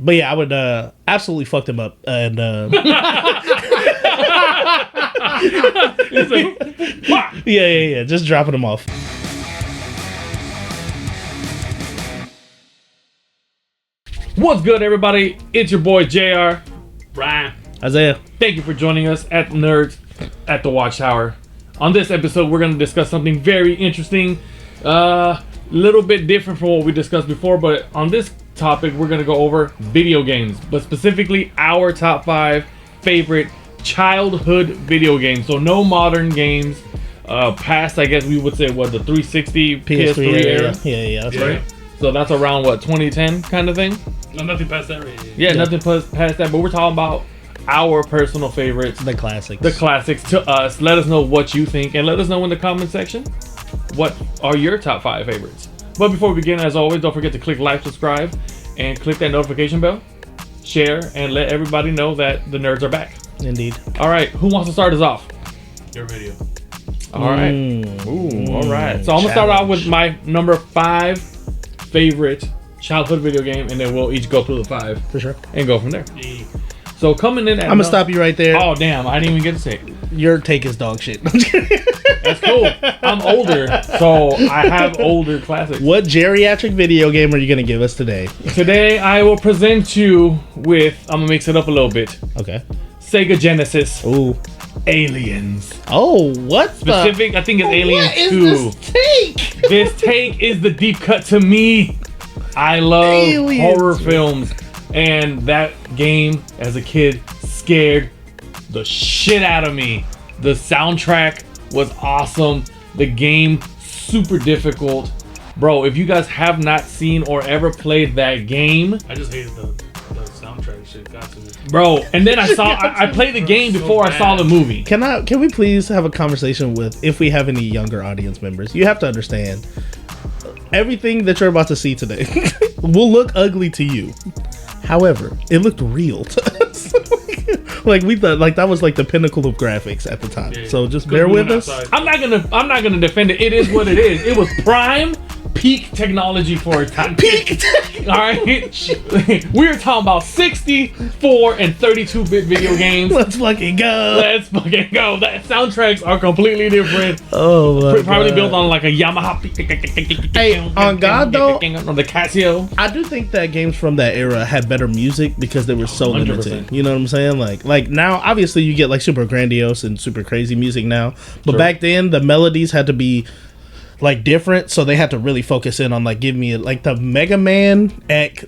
But yeah, I would absolutely fuck them up. And It's like, yeah. Just dropping them off. what's good, everybody? It's your boy JR. Brian. Isaiah. Thank you for joining us at Nerdz at the Watchtower. On this episode, we're going to discuss something very interesting. Little bit different from what we discussed before, but on this topic, we're going to go over video games, but specifically our top 5 favorite childhood video games. So no modern games. Past, I guess we would say, what, the 360 PS3 era? Yeah, that's right. So that's around, what, 2010 kind of thing? No, nothing past that. Right? Yeah, nothing past that, but we're talking about our personal favorites. The classics. The classics to us. Let us know what you think, and let us know in the comment section what are your top 5 favorites. But before we begin, as always, don't forget to click like, subscribe, and click that notification bell. Share, and let everybody know that the nerds are back. Indeed. All right, who wants to start us off? Your video. All right. Ooh, all right. So I'm going to start out with my number 5 favorite childhood video game, and then we'll each go through the 5. For sure. And go from there. Yeah. So coming in at... I'm going to stop you right there. Oh, damn. I didn't even get to say it. Your take is dog shit. That's cool. I'm older, so I have older classics. What geriatric video game are you going to give us today? Today, I will present you with... I'm going to mix it up a little bit. Okay. Sega Genesis. Ooh. Aliens. Oh, what Specific, I think it's Aliens what is 2. this take? This take is the deep cut to me. I love Aliens. horror films. And that game, as a kid, scared the shit out of me. The soundtrack was awesome. The game, super difficult. Bro, if you guys have not seen or ever played that game... I just hated the soundtrack shit. Got to me. Bro, and then I played the game before I saw the movie. Can we please have a conversation with, if we have any younger audience members? You have to understand, everything that you're about to see today will look ugly to you. However, it looked real to us. Like we thought, like that was like the pinnacle of graphics at the time. Yeah. So just bear with us. I'm not gonna defend it. It is what it is. It was prime peak technology for its time. Peak. All right, we're talking about 64 and 32-bit video games. Let's fucking go. Let's fucking go. That soundtracks are completely different. Oh my Probably God. built on like a Yamaha. Hey, on God though, on the Casio. I do think that games from that era had better music because they were so 100%. limited. You know what I'm saying? Like now, obviously you get like super grandiose and super crazy music now, but Sure. back then the melodies had to be like different, so they had to really focus in on like give me like the Mega Man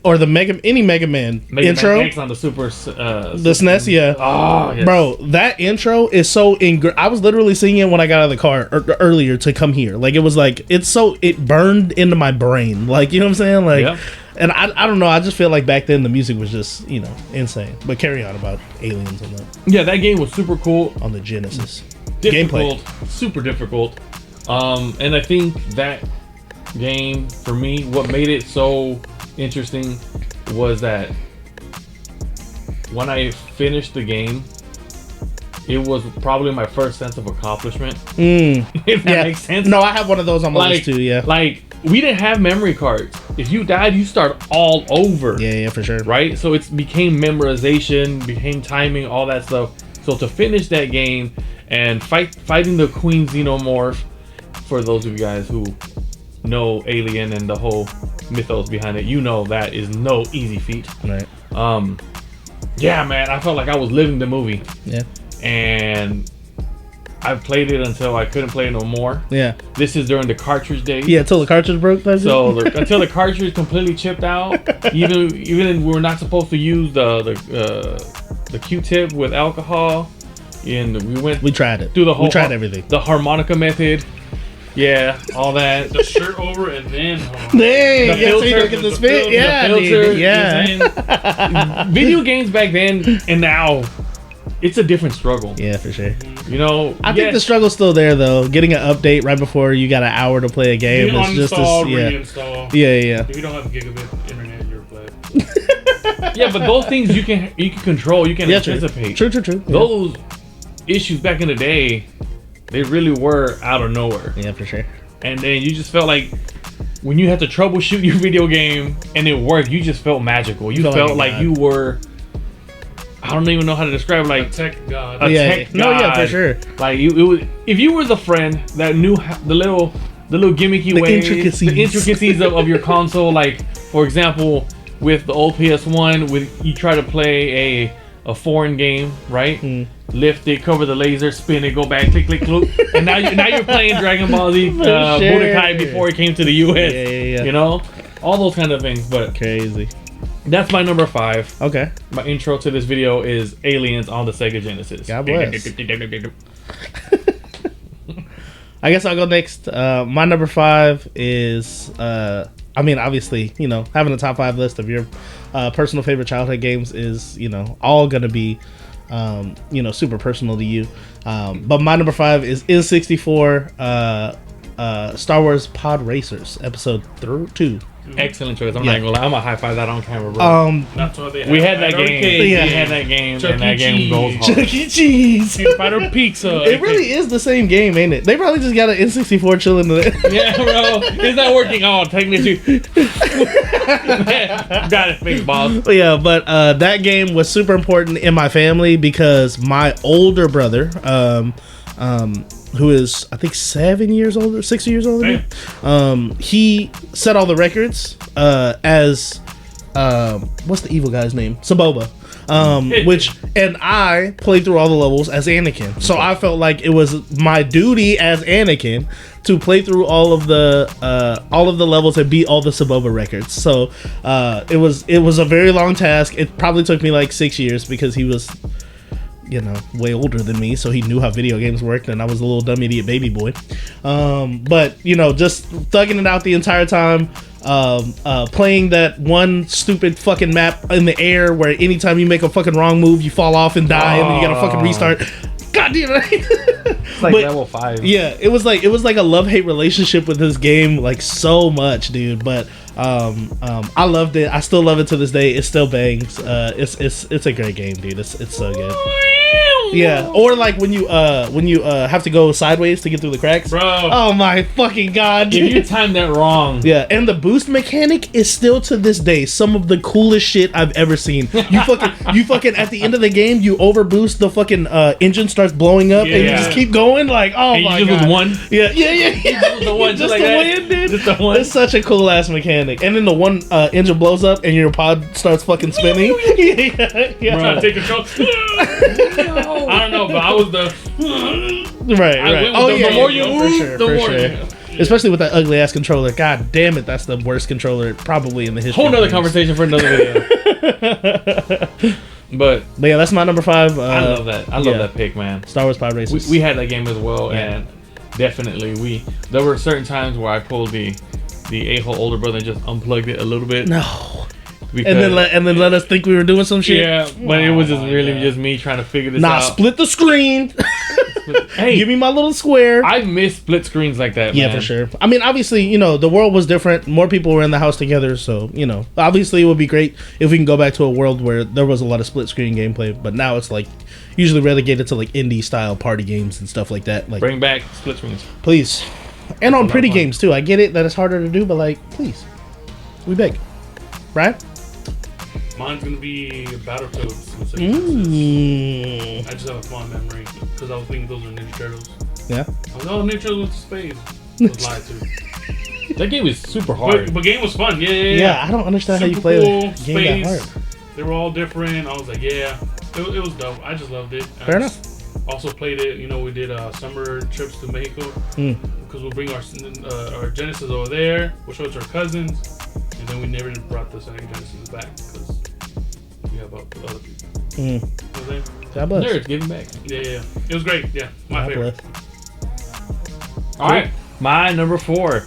or the any Mega Man intro. Man X on the Super. The SNES, yeah. Oh, yes. Bro, that intro is so I was literally singing it when I got out of the car earlier to come here. Like it was like it burned into my brain. Like, you know what I'm saying? Like, Yep. and I don't know. I just feel like back then the music was just, you know, insane. But carry on about aliens and that Yeah, that game was super cool. on the Genesis. Difficult, Gameplay. super difficult. And I think that game, for me, what made it so interesting was that when I finished the game, it was probably my first sense of accomplishment. If that makes sense. No, I have one of those on my list too. Yeah. Like, we didn't have memory cards. If you died, you start all over. Yeah, for sure. Right? So it became memorization, became timing, all that stuff. So to finish that game and fighting the Queen Xenomorph, for those of you guys who know Alien and the whole mythos behind it, you know that is no easy feat. Right. Yeah, man, I felt like I was living the movie. Yeah. And I played it until I couldn't play it no more. Yeah. This is during the cartridge days. Yeah, until the cartridge broke. So until the cartridge completely chipped out, even we were not supposed to use the Q-tip with alcohol, and we tried it. through the whole. We tried everything. The harmonica method. Yeah, all that. The shirt over and then. Dang, The yeah, so you filter, don't get the the spit. filter, Yeah, the filter, dude, yeah. Video games back then and now, it's a different struggle. Yeah, for sure. You know, I think the struggle's still there though. Getting an update right before you got an hour to play a game is just as Reinstall. Yeah. If you don't have gigabit internet, you're glad. Yeah, but those things you can control, you can Yeah, anticipate. True. Yeah. Those issues back in the day, they really were out of nowhere. Yeah, for sure. And then you just felt like when you had to troubleshoot your video game and it worked, you just felt magical. You felt like you were. I don't even know how to describe like a tech god. Tech No, yeah, god. for sure. Like it was, if you were the friend that knew the little gimmicky ways, the intricacies of your console. Like for example, with the old PS1, with you try to play a foreign game, right? Lift it, cover the laser, spin it, go back, click, click, click, and now you're playing Dragon Ball Z Budokai before it came to the US. Yeah. You know, all those kind of things. But Crazy. that's my number 5. Okay. My intro to this video is Aliens on the Sega Genesis. God bless. I guess I'll go next. My number 5 is, I mean, obviously, you know, having a top 5 list of your personal favorite childhood games is, you know, all gonna be, you know, super personal to you. But my number 5 is N64 Star Wars Pod Racers Episode 2. Excellent choice. I'm not gonna lie. I'm gonna high five that on camera, bro. That's what they We had that arcade. game. Yeah. We had that game, Chuck and E. that game goes Cheese. hard. Chuck E. Cheese. Street Fighter Pizza. It really is the same game, ain't it? They probably just got an N64 chilling there. Yeah, bro. It's not working. Oh, technically. Got it, big boss. Yeah, but that game was super important in my family because my older brother, who is I think 7 years older, 6 years older than me, he set all the records as what's the evil guy's name? Saboba. Which and I played through all the levels as Anakin, so I felt like it was my duty as Anakin to play through all of the levels and beat all the Saboba records. So it was a very long task. It probably took me like 6 years because he was, you know, way older than me, so he knew how video games worked, and I was a little dumb idiot baby boy. But you know, just thugging it out the entire time. Playing that one stupid fucking map in the air where anytime you make a fucking wrong move, you fall off and die, and then you gotta fucking restart. God damn it! It's like level 5. Yeah, it was like a love-hate relationship with this game, like so much, dude. But I loved it. I still love it to this day. It still bangs. It's a great game, dude. It's so good. Yeah, or like when you have to go sideways to get through the cracks. Bro. Oh my fucking god, dude. If you timed that wrong. Yeah, and the boost mechanic is still to this day some of the coolest shit I've ever seen. You fucking at the end of the game, you overboost, the fucking engine starts blowing up, and you just keep going. Like, oh And my you god. just with one. Yeah. Just the one, Just like the that. one, dude. Just the one. It's such a cool ass mechanic. And then the one engine blows up and your pod starts fucking spinning. Yeah. Trying to take control. I don't know, but I was the. Right. I went with Oh the yeah. more you for move, sure, the for more. sure. Especially with that ugly ass controller. God damn it, that's the worst controller probably in the history. Whole nother of games. conversation for another video. But yeah, that's my number 5. I love that. I love that pick, man. Star Wars Pod Racers. We had that game as well, and definitely there were certain times where I pulled the a-hole older brother and just unplugged it a little bit. No. Because, And then let us think we were doing some shit. yeah, but it was just really just me trying to figure this out. Split the screen. Hey, Give me my little square. I miss split screens like that. Yeah, man. for sure. I mean, obviously, you know, the world was different. More people were in the house together, so, you know, obviously it would be great if we can go back to a world where there was a lot of split screen gameplay, but now it's like usually relegated to like indie style party games and stuff like that. Like, Bring back split screens. please. And on pretty fun. games too. I get it that it's harder to do, but like, please. We beg. Right? Mine's gonna be Battletoads. Mm. I just have a fond memory because I was thinking those were Ninja Turtles. Yeah. I was Ninja Turtles with space. I was lied to. That game is super hard. But game was fun. Yeah. Yeah, I don't understand how you Super play cool, the game that space. hard. They were all different. I was like, yeah, it was dope. I just loved it. Fair enough. Also played it. You know, we did summer trips to Mexico because we'll bring our Genesis over there. We'll show it to our cousins, and then we never brought the Sega Genesis back because we have other people. You know what I'm saying? God bless. Nerdz, give him back. Yeah. It was great. Yeah, my God favorite. bless. All right, my number 4.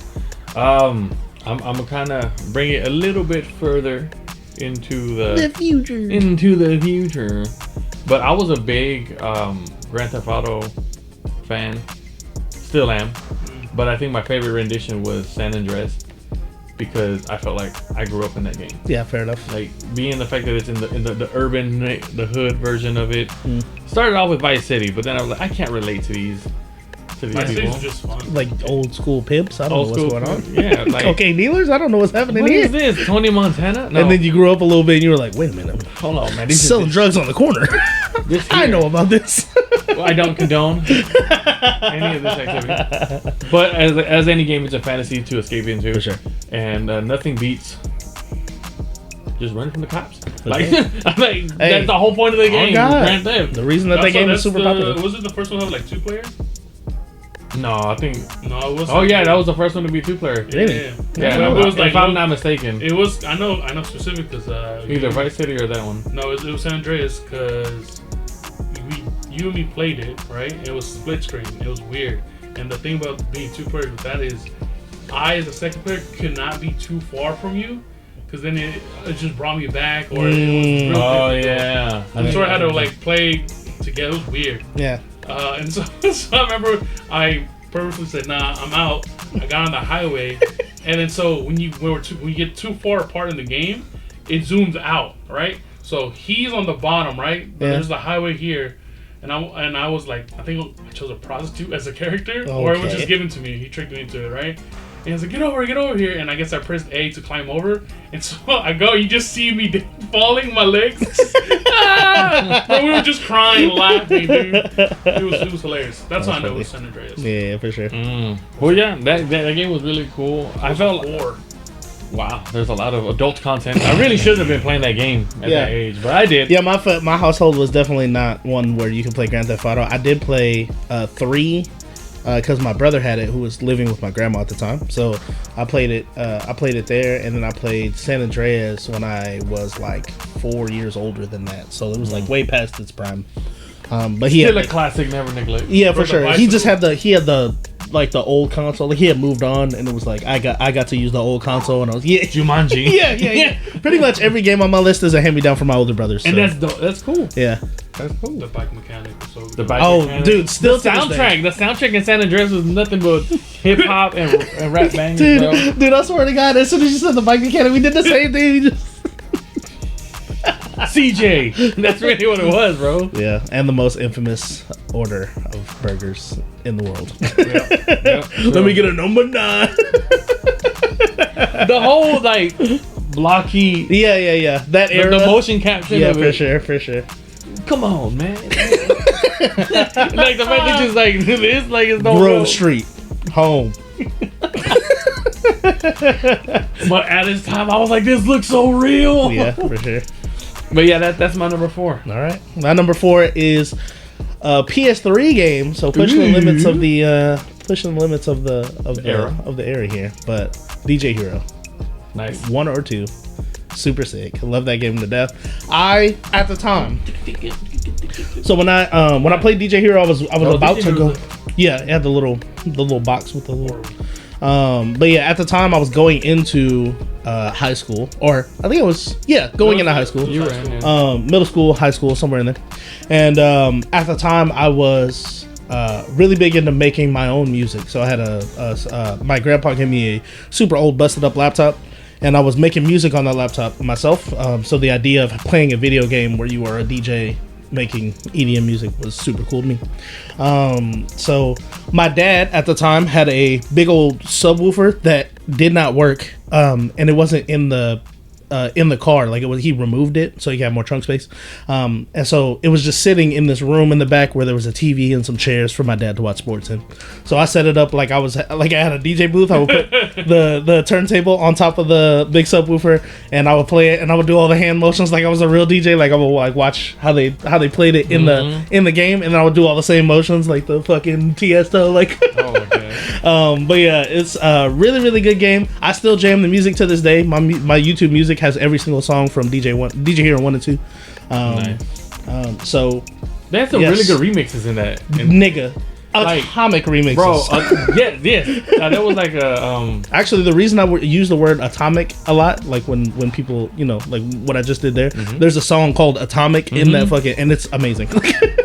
I'm gonna kind of bring it a little bit further into the future. But I was a big Grand Theft Auto fan, still am. But I think my favorite rendition was San Andreas because I felt like I grew up in that game. Yeah, fair enough. Like being the fact that it's in the urban, the hood version of it. Started off with Vice City, but then I was like, I can't relate to these to these My people. stage was just fun. Like old school pimps. I don't know what's going on. Yeah, like Cocaine dealers. I don't know what's happening what here. is this? Tony Montana? No. And then you grew up a little bit, and you were like, "Wait a minute, hold on, man. These selling drugs on the corner." this I here. know about this. Well, I don't condone any of this activity. But as any game, it's a fantasy to escape into. For sure. And nothing beats just running from the cops. Okay. Like that's the whole point of the game. God. Grand Theft. The reason that game is super popular. Was it the first one to have like 2 players? No, I think. No, it wasn't. Oh yeah, that was the first one to be 2-player. Really? Yeah, But it was if I'm not mistaken. It was. I know specific because Either Vice City or that one. No, it was San Andreas because you and me played it, right? It was split screen. It was weird. And the thing about being 2 players with that is, I as a second player could not be too far from you, because then it just brought me back, or it was real Oh difficult. yeah. I'm sure I had to like play together. It was weird. Yeah. And so I remember I purposely said, "Nah, I'm out." I got on the highway, and then so when you get too far apart in the game, it zooms out, right? So he's on the bottom, right? But Yeah. there's the highway here, and I was like, I think I chose a prostitute as a character, or it was Okay. just given to me. He tricked me into it, right? And he was like, get over here. And I guess I pressed A to climb over. And so I go, you just see me falling my legs. Bro, we were just crying, laughing, dude. It was hilarious. That's how I know it was San Andreas. Yeah, for sure. Well, yeah, that game was really cool. I felt War. wow, there's a lot of adult content. I really shouldn't have been playing that game at Yeah. that age, but I did. Yeah, my household was definitely not one where you can play Grand Theft Auto. I did play 3 because my brother had it, who was living with my grandma at the time. So I played it. I played it there, and then I played San Andreas when I was like 4 years older than that. So it was like way past its prime. But he Still had a classic, never neglect. yeah, for the sure. He bicycle. just had the like the old console. Like he had moved on, and it was like I got to use the old console, and I was Jumanji. yeah. Pretty much every game on my list is a hand me down from my older brothers. And so, that's cool. yeah. That's cool. The bike mechanic was so good. The bike Oh, mechanic. dude, still the to this day. soundtrack in San Andreas was nothing but hip hop and rap bangers, bro. Dude, I swear to God, as soon as you said the bike mechanic, we did the same thing. We just... CJ, that's really what it was, bro. Yeah, and the most infamous order of burgers in the world. Let me get a number 9. The whole like blocky, Yeah. That era. the motion capture. Yeah, of for it. sure. Come on, man. Like the fact that just like this, like it's no Grove real- Street, home. But at this time, I was like, this looks so real. Yeah, for sure. But yeah, that's my number 4. All right, my number 4 is a PS3 game. So pushing the limits of the era here. But DJ Hero, Nice. 1 or 2, super sick. I love that game to death. At the time. So when I played DJ Hero, I was about DJ to Hero go. Yeah, it had the little box with the little. But yeah, at the time I was going into high school, or I think it was going into high school. You were in there. Middle school, high school, somewhere in there. And at the time I was really big into making my own music. So I had my grandpa gave me a super old busted up laptop, and I was making music on that laptop myself. So the idea of playing a video game where you are a DJ making EDM music was super cool to me. So my dad at the time had a big old subwoofer that did not work, and it wasn't in the car. Like he removed it so he had more trunk space. And so it was just sitting in this room in the back where there was a TV and some chairs for my dad to watch sports in. So I set it up like I had a DJ booth. I would put the turntable on top of the big subwoofer, and I would play it, and I would do all the hand motions like I was a real DJ. Like I would like watch how they played it in the game, and then I would do all the same motions like the fucking Tiesto like. Oh my god. But yeah, it's a really, really good game. I still jam the music to this day. My YouTube music has every single song from DJ Hero 1 and 2. Nice. So They had some Yes. really good remixes in that. nigga, Like, atomic remixes. Bro, yes. That was like a Actually, the reason I use the word atomic a lot, like when people, like what I just did there, there's a song called Atomic in that fucking, and it's amazing.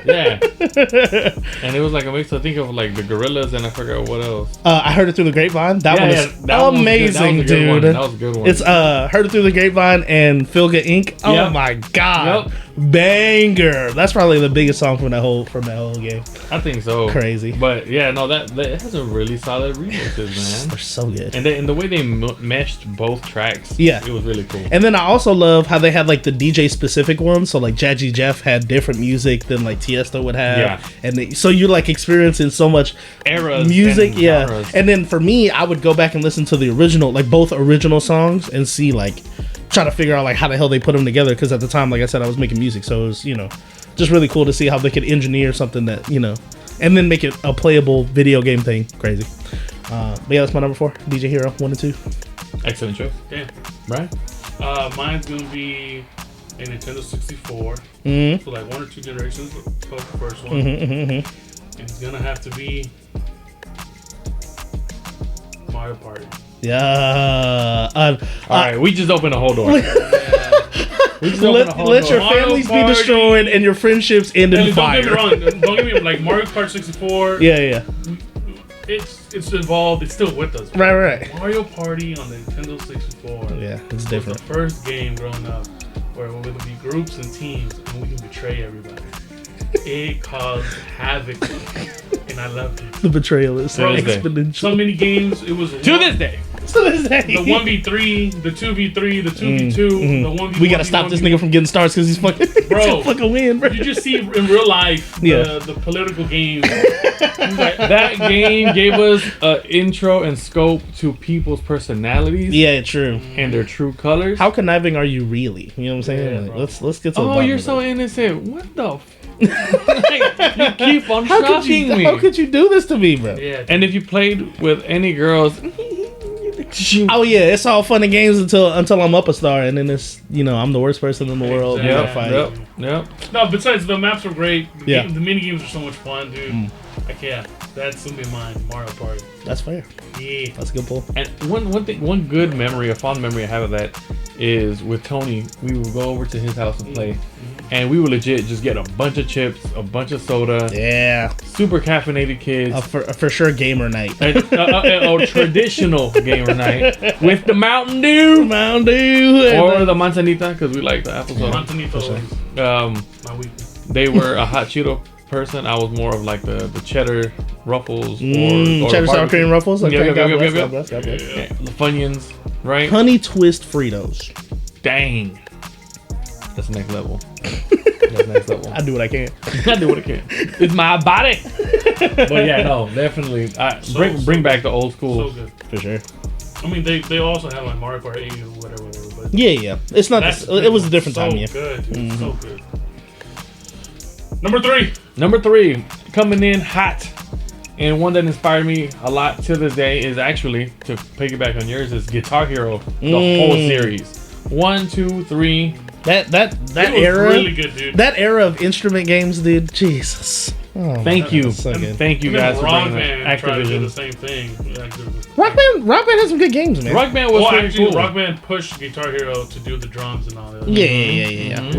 yeah. And it was like a mix. I think of like the Gorillas, and I forgot what else. I heard it through the grapevine. That one is that one was good. amazing, That was a good one. dude. That was a good one. It's heard it through the grapevine and Filga Inc. Oh Yep. my god, banger! That's probably the biggest song from that whole game. I think so. Crazy. crazy. But yeah, no, that has a really solid remixes, man. They're so good. And the way they meshed both tracks, Yeah, it was really cool. And then I also love how they had like the DJ specific ones. So like Jazzy Jeff had different music than like Tiesto would have. Yeah. And so you're like experiencing so much Eras music. and Yeah. genres. And then for me, I would go back and listen to the original, like both original songs, and see like try to figure out like how the hell they put them together. Because at the time, like I said, I was making music, so it was just really cool to see how they could engineer something that and then make it a playable video game thing. Crazy. But yeah, that's my number 4. DJ Hero 1 and 2. Excellent choice. Damn. Right? Mine's gonna be a Nintendo 64. Mm-hmm. For like 1 or 2 generations of the first one. And it's gonna have to be Mario Party. Yeah. All right, we just opened a whole door. Let your Mario families be Party. destroyed and your friendships end in Don't fire. get me wrong. Don't get me like Mario Kart 64. Yeah. It's evolved. It's still with us. Right. Mario Party on the Nintendo 64. Yeah, it's was different. the first game growing up where we would be groups and teams and we can betray everybody. It caused havoc, and I loved it. The betrayal is Bro, exponential. so many games. It was To this day. the 1v3, the 2v3, the 2v2, the 1v1. We gotta stop this nigga from getting stars because he's fucking, Bro, he's fucking win, bro. You just see in real life the political games. That game gave us an intro and scope to people's personalities. Yeah, true. And their true colors. How conniving are you really? You know what I'm saying? Yeah, Like, bro. let's get to the Oh, bottom you're of so it. innocent. What the like, you keep on How could shocking me. How could you do this to me, bro? Yeah. And if you played with any girls, Oh yeah, it's all fun and games until I'm up a star, and then it's I'm the worst person in the world. We gotta fight. Yep. No, besides the maps were great. Yeah. The mini games are so much fun, dude. Like that's gonna be mine. Mario Party. That's fair. Yeah. That's a good pull. And one good memory, a fond memory I have of that is with Tony. We would go over to his house and play, and we would legit just get a bunch of chips, a bunch of soda, Yeah, super caffeinated kids. for sure gamer night. A traditional gamer night with the Mountain Dew Mountain Dew or the manzanita because we like the apple soda. Montanito. My weakness. They were a hot Cheeto person. I was more of like the cheddar ruffles or cheddar sour cream ruffles. Yeah, Okay, yeah, God yeah, bless, yeah, God bless, God bless. Yeah, the Funyuns, right? Honey twist Fritos. Dang, that's next level. That's next level. I do what I can. I do what I can. It's my body. But yeah, no, definitely. Bring back the old school. So good. For sure. I mean, they also have like Mario Kart 8 or whatever. But Yeah. It's not. It was a different time. Yeah. Good, dude. So good. Number 3. Number 3, coming in hot, and one that inspired me a lot to this day is actually, to piggyback on yours, is Guitar Hero, the whole series. 1, 2, 3. That It was era. really good, dude. That era of instrument games, dude. Jesus. Oh, Thank you. so good. Thank you And then guys for Rock bringing Band that tried to do the Activision. same thing. Rock Band has some good games, man. Rock Band was Well, pretty actually, cool. Rock Band pushed Guitar Hero to do the drums and all that. Yeah.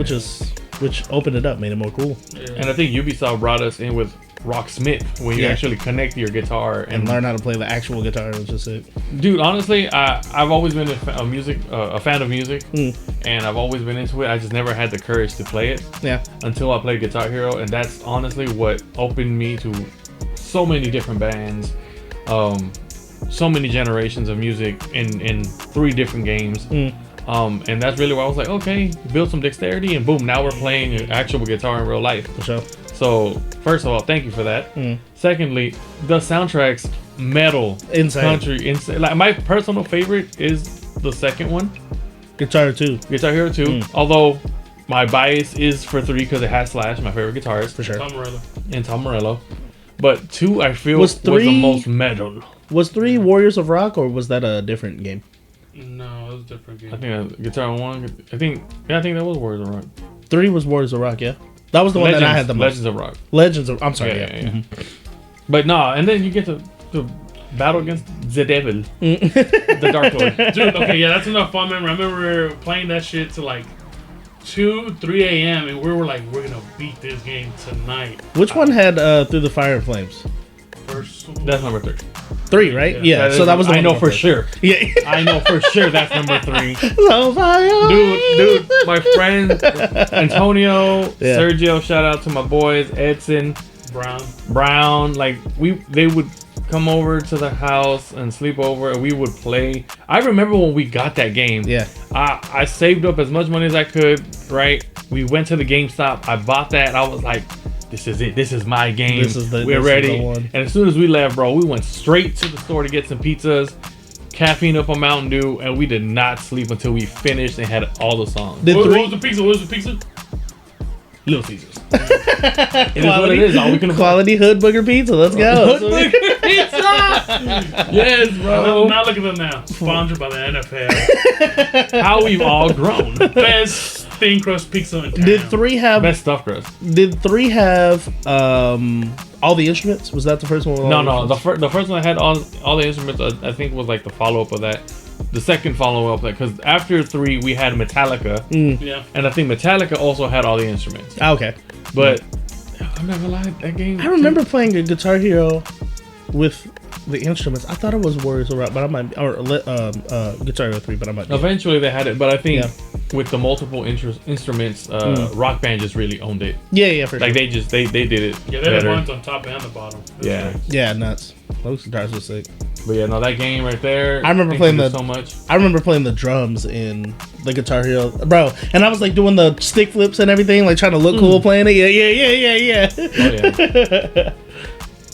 Which opened it up, made it more cool, Yeah. And I think Ubisoft brought us in with Rocksmith, where you actually connect your guitar and learn how to play the actual guitar. Which is it. Dude, honestly, I've always been a fan of music, and I've always been into it. I just never had the courage to play it Yeah. until I played Guitar Hero, and that's honestly what opened me to so many different bands, so many generations of music in 3 different games. And that's really why I was like, okay, build some dexterity, and boom, now we're playing actual guitar in real life. For sure. So, first of all, thank you for that. Secondly, the soundtracks, metal, Insane. country, insane. Like, my personal favorite is the second one, Guitar 2. Guitar Hero 2. Although, my bias is for 3 because it has Slash, my favorite guitarist. For sure. Tom Morello. And Tom Morello. But 2, I feel, Was was the 3 most metal. Was 3 Warriors of Rock, or was that a different game? No, it was a different game. I think Guitar 1, I think that was Warriors of Rock. 3 was Warriors of Rock, yeah. That was the one that I had the most. Legends of Rock. Legends of. I'm sorry. Yeah. Yeah. But no, and then you get to battle against the devil, the Dark Lord. Dude, okay, yeah, that's enough fun memory. I remember playing that shit to like 2, 3 a.m. and we were like, we're gonna beat this game tonight. Which one had Through the Fire and Flames? First, That's number 3. 3, right? Yeah. So that was the I one know that for went sure. first. Yeah. I know for sure that's number 3. So fire. Dude, my friend Antonio, Yeah. Sergio, shout out to my boys, Edson, Brown. Like they would come over to the house and sleep over, and we would play. I remember when we got that game. Yeah. I saved up as much money as I could. Right. We went to the GameStop. I bought that. I was like, this is it. This is my game. We're ready. And as soon as we left, bro, we went straight to the store to get some pizzas, caffeine up on Mountain Dew, and we did not sleep until we finished and had all the songs. What was the pizza? What was the pizza? Little Caesars. It is what it is. All we can Quality hood booger pizza. Let's go. Hood booger pizza. Yes, bro. Now look at them now. Sponsored by the NFL. How we've all grown. Best thin crust pizza in town. Did 3 have Best stuffed crust. Did 3 have all the instruments? Was that the first one? No. The first one that had all the instruments, I think, was like the follow up of that. The second follow up, because after 3 we had Metallica, Yeah. and I think Metallica also had all the instruments. Okay, But I'm not gonna lie, that game. I remember playing a Guitar Hero with the instruments. I thought it was Warriors of Rock, but I might, or Guitar Hero 3, but I might. Eventually they had it, but I think with the multiple instruments, Rock Band just really owned it. Yeah, for Like sure. they did it. Yeah, they had better. ones on top and the bottom. Yeah. Yeah, nuts. Those guitars were sick. But yeah, no, that game right there. I remember playing so much. I remember playing the drums in the Guitar Hero, bro, and I was like doing the stick flips and everything, like trying to look cool playing it. Yeah. Oh yeah.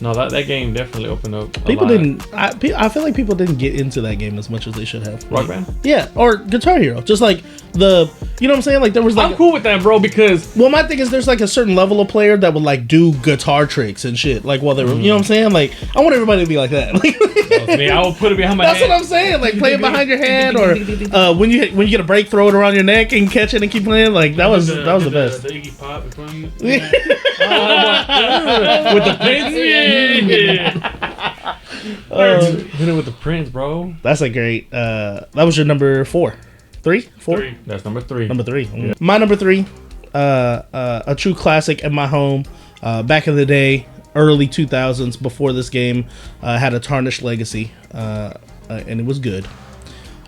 No, that game definitely opened up. People didn't. I feel like people didn't get into that game as much as they should have. Rock Band. Yeah, or Guitar Hero. Just like you know what I'm saying? Like there was like. I'm cool with that, bro, because Well, my thing is there's like a certain level of player that would like do guitar tricks and shit. Like while they were, you know what I'm saying? Like I want everybody to be like that. I will put it behind my That's head. what I'm saying. Like play it behind your head, or when you get a break, throw it around your neck and catch it and keep playing. Like that was the best. The Iggy Pop before you. With the pins. Yeah. Hit it with the prints, bro. That's a great. That was your number 4, 3, 4. 3. That's number 3. Number 3. Yeah. My number 3, a true classic in my home. Back in the day, early 2000s, before this game had a tarnished legacy, and it was good.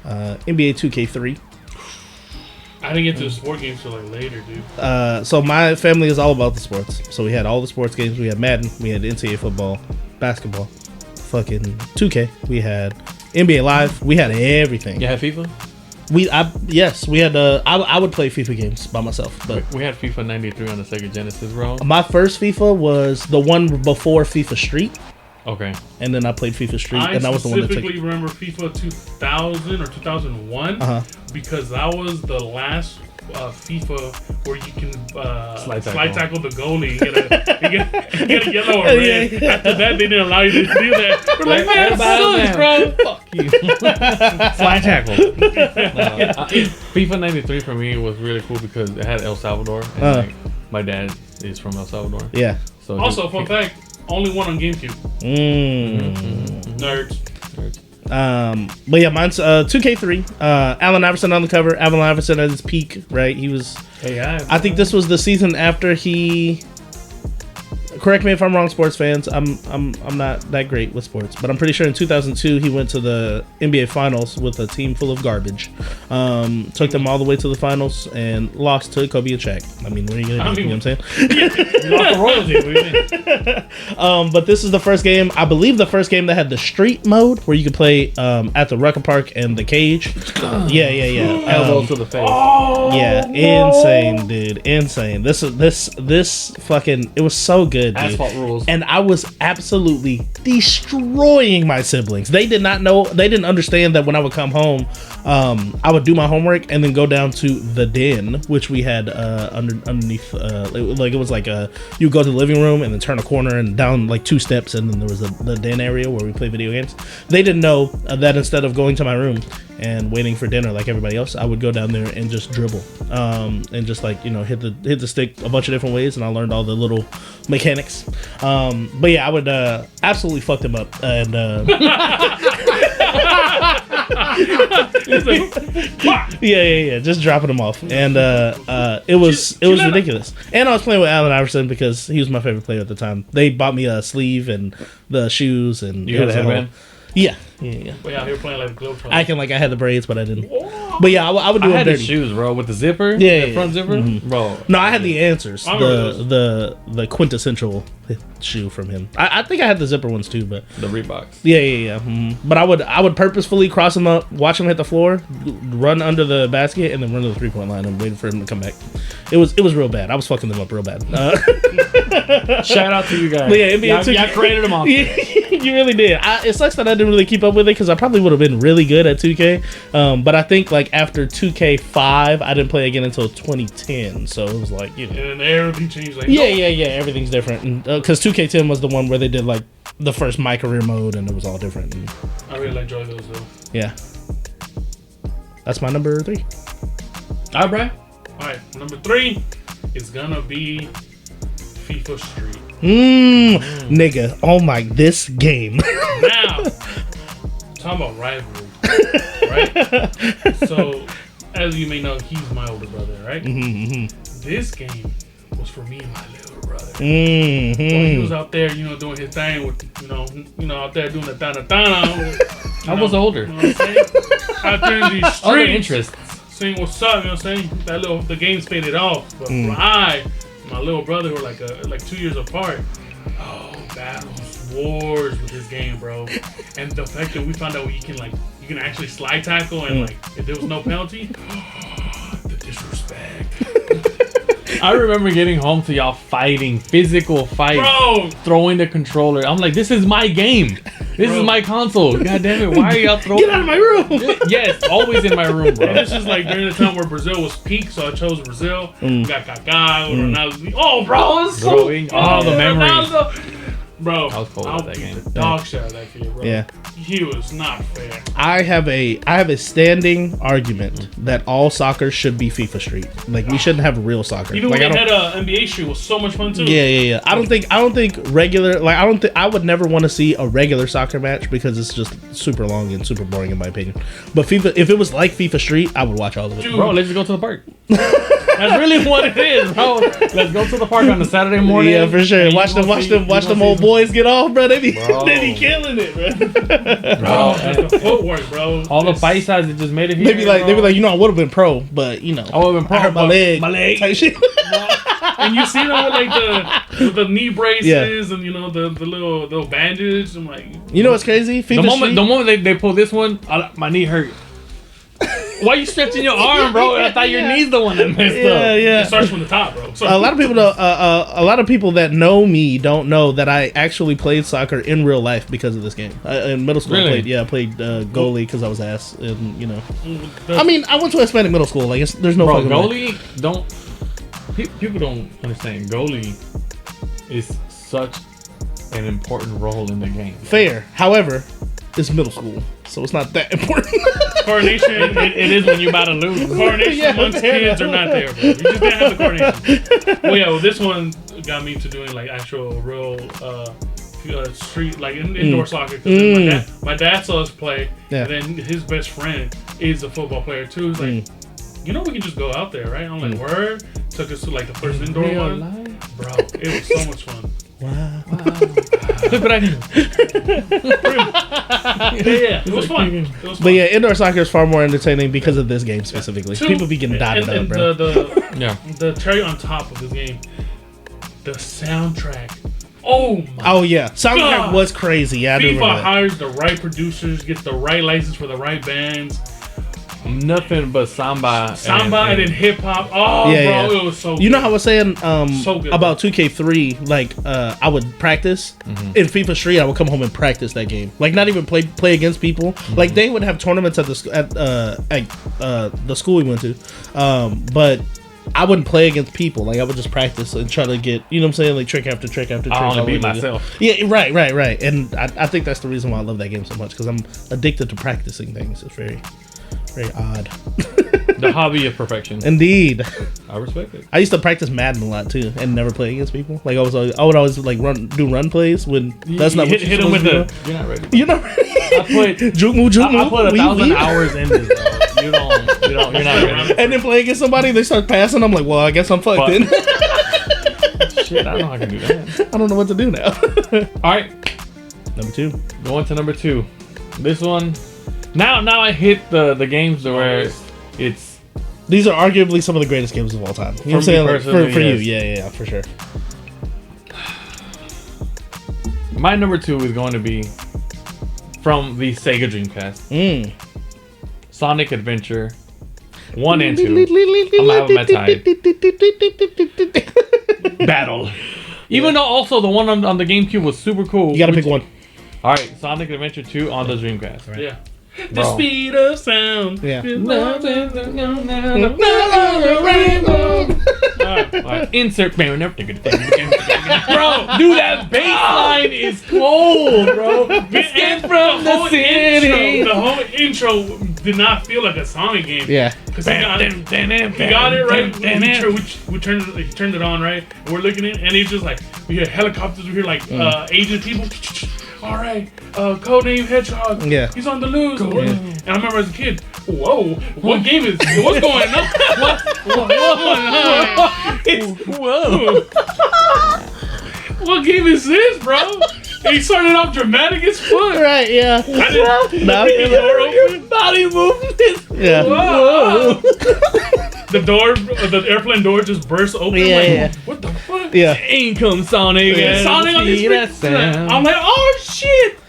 NBA 2K3. I didn't get to the sport games till like later, dude. So my family is all about the sports. So we had all the sports games. We had Madden. We had NCAA football, basketball, fucking 2K. We had NBA Live. We had everything. You had FIFA? Yes, we had. I would play FIFA games by myself, but We had FIFA 93 on the Sega Genesis, bro. my first FIFA was the one before FIFA Street, Okay. and then I played FIFA Street, I and that was the one that took. specifically remember FIFA 2000 or 2001 because that was the last FIFA where you can slide tackle the goalie. You get a yellow or red. Yeah. After that, they didn't allow you to do that. We're like, man, that sucks, bro. Fuck you. Slide tackle. FIFA 93 for me was really cool because it had El Salvador. And like, my dad is from El Salvador. Yeah. So Also, fun fact, only one on GameCube. Nerds. But yeah, mine's 2K3. Allen Iverson on the cover. Allen Iverson at his peak, right? He was. I think this was the season after he. Correct me if I'm wrong, sports fans. I'm not that great with sports, but I'm pretty sure in 2002 he went to the NBA Finals with a team full of garbage. Took them all the way to the finals and lost to Kobe and Shaq. I mean, what are you gonna do? You know what I'm saying? Lost the royalty. What do you mean? But this is the first game, I believe, the first game that had the street mode where you could play at the Rucker Park and the cage. Yeah. elbows to the face. Yeah, insane, dude, insane. This fucking, it was so good, dude. Asphalt rules. And I was absolutely destroying my siblings. They did not know, they didn't understand that when I would come home, I would do my homework and then go down to the den, which we had underneath. It was like you go to the living room and then turn a corner and down like 2 steps, and then there was the den area where we play video games. They didn't know that instead of going to my room and waiting for dinner like everybody else, I would go down there and just dribble, and just like, you know, hit the stick a bunch of different ways, and I learned all the little mechanics. But yeah, I would absolutely fuck them up, and yeah, just dropping them off, and it was ridiculous. And I was playing with Allen Iverson because he was my favorite player at the time. They bought me a sleeve and the shoes, and You had a headband? Yeah. Yeah. But yeah, you're playing like the Globetrotters. Acting like I had the braids, but I didn't. But yeah, I would do I them had the dirty. shoes, bro, with the zipper. Yeah, the front zipper, bro. No, I had the answers. I remember The quintessential shoe from him. I think I had the zipper ones too, but The Reeboks. yeah. But I would purposefully cross him up, watch him hit the floor, run under the basket, and then run to the 3-point line and waiting for him to come back. It was real bad. I was fucking them up real bad. Shout out to you guys. But yeah, NBA 2K. Y'all created them all. You really did. It sucks that I didn't really keep up with it because I probably would have been really good at 2K. But I think like after 2K5, I didn't play again until 2010. So it was like, you know. And then everything changed. Like, Yeah. Everything's different. Because 2K10 was the one where they did like the first my career mode and it was all different. And, I really enjoy those though. yeah. That's my number 3. All right, bro. Alright, number 3 is gonna be FIFA Street. Nigga. Oh my, this game. Now, talking about rivalry, right? So, as you may know, he's my older brother, right? This game was for me and my little brother. Well, he was out there, doing his thing with, out there doing the dana. I was older. You know what I'm saying? Out there in these Other streets, interests. saying what's up, you know what I'm saying? The game's faded off. But my little brother were like 2 years apart. Oh, battles, wars with this game, bro. And the fact that we found out you can actually slide tackle and if there was no penalty, the disrespect. I remember getting home to y'all fighting, physical fight, Bro, throwing the controller. I'm like, this is my game. This is my console. God damn it, why are y'all throwing? Get out of my room. Yes, always in my room, bro. and this is like during the time where Brazil was peak, so I chose Brazil. We got Kaká, Ronaldo. Oh, bro, it's so Bro, all the memories. Ronaldo. Bro, I was cold I'll with that beat game. the dog shit out of that kid, bro. Yeah. He was not fair. I have a standing argument that all soccer should be FIFA Street. Like we shouldn't have real soccer. Even like, when they had a NBA shoot, was so much fun too. Yeah. I don't think regular. Like I would never want to see a regular soccer match because it's just super long and super boring in my opinion. But FIFA, if it was like FIFA Street, I would watch all of it. Dude. Bro, let's just go to the park. That's really what it is, bro. Let's go to the park on a Saturday morning. Yeah, for sure. and Watch them old boys get off, bro. They be killing it, bro. Bro, The footwork, bro. all the fight sides that just made it here. They be like, I would have been pro, but I would have been pro. I hurt my leg. My leg. Type shit. And you see them with the knee braces and the little bandage. I'm like, You know what's crazy? The moment they pull this one, my knee hurt. Why you stretching your arm, bro? I thought your knee's the one that messed up. it starts from the top, bro. A lot of people that know me don't know that I actually played soccer in real life because of this game. In middle school, Really? I played goalie because I was ass, and I mean, I went to a Hispanic middle school. Like, there's no Bro, fucking way. goalie people don't understand. Goalie is such an important role in the game. Fair. However, it's middle school, so it's not that important. Coordination, It is when you about to lose. coordination amongst kids are not there, bro. You just didn't have the coordination. Well, this one got me to doing like actual real street, like indoor soccer. Cause my dad saw us play, and then his best friend is a football player too. He's like, we can just go out there, right? I'm like, word. Took us to like the first indoor one, bro. It was so much fun. Wow. Flip it right here. Yeah, it was fun. It was fun. But yeah, indoor soccer is far more entertaining because of this game specifically. People be getting dotted up, bro. The cherry on top of this game, the soundtrack. Oh my! Oh yeah, soundtrack God. was crazy. Yeah, I do remember FIFA that. hires the right producers, gets the right license for the right bands. Nothing but samba and then hip hop. Oh, Yeah, bro, it was so. You know how I was saying So good, about 2K3? Like I would practice in FIFA Street. I would come home and practice that game. Like not even play against people. Like they would have tournaments at the school we went to, but I wouldn't play against people. Like I would just practice and try to get, you know what I'm saying, like trick after trick after trick. I only beat myself. Yeah, right. And I think that's the reason why I love that game so much, because I'm addicted to practicing things. It's very odd. The hobby of perfection. Indeed. I respect it. I used to practice Madden a lot too, and never play against people. Like I would always like do run plays when that's not what hit him with the. You're not ready. You're not ready. I put juke move. I put 1,000 hours in this. Bro. You're not ready. And then play against somebody, they start passing. I'm like, well, I guess I'm fucked then. Shit, I don't know how I can do that. I don't know what to do now. All right, Number 2. going to number 2. This one. Now I hit the games where it's. These are arguably some of the greatest games of all time. You know what I'm saying? Like, for you, yeah, for sure. My number 2 is going to be from the Sega Dreamcast. Sonic Adventure 1 and 2. I'm having my time. Battle. Even though also the one on the GameCube was super cool. You gotta pick one. Alright, Sonic Adventure 2 on the Dreamcast. Right. Yeah. Bro. The speed of sound. Yeah. Alright, insert. Bro, dude, that bass line is cold, bro. Escape from the city. The whole intro did not feel like a Sonic game. Yeah. Because he got it right. We turned it on, right? And we're looking at it, and he's just like, we hear helicopters, we hear like Asian people. All right, codename Hedgehog. Yeah. He's on the loose. And I remember as a kid, whoa, what game is this? What's going on? Whoa. What game is this, bro? And he started off dramatic as fuck. Right, yeah. Your body movement. Yeah. Whoa. The airplane door just burst open. Yeah, like, yeah. What the fuck? Yeah. In comes Sonic. Yeah. Sonic on this sound. I'm like, oh shit.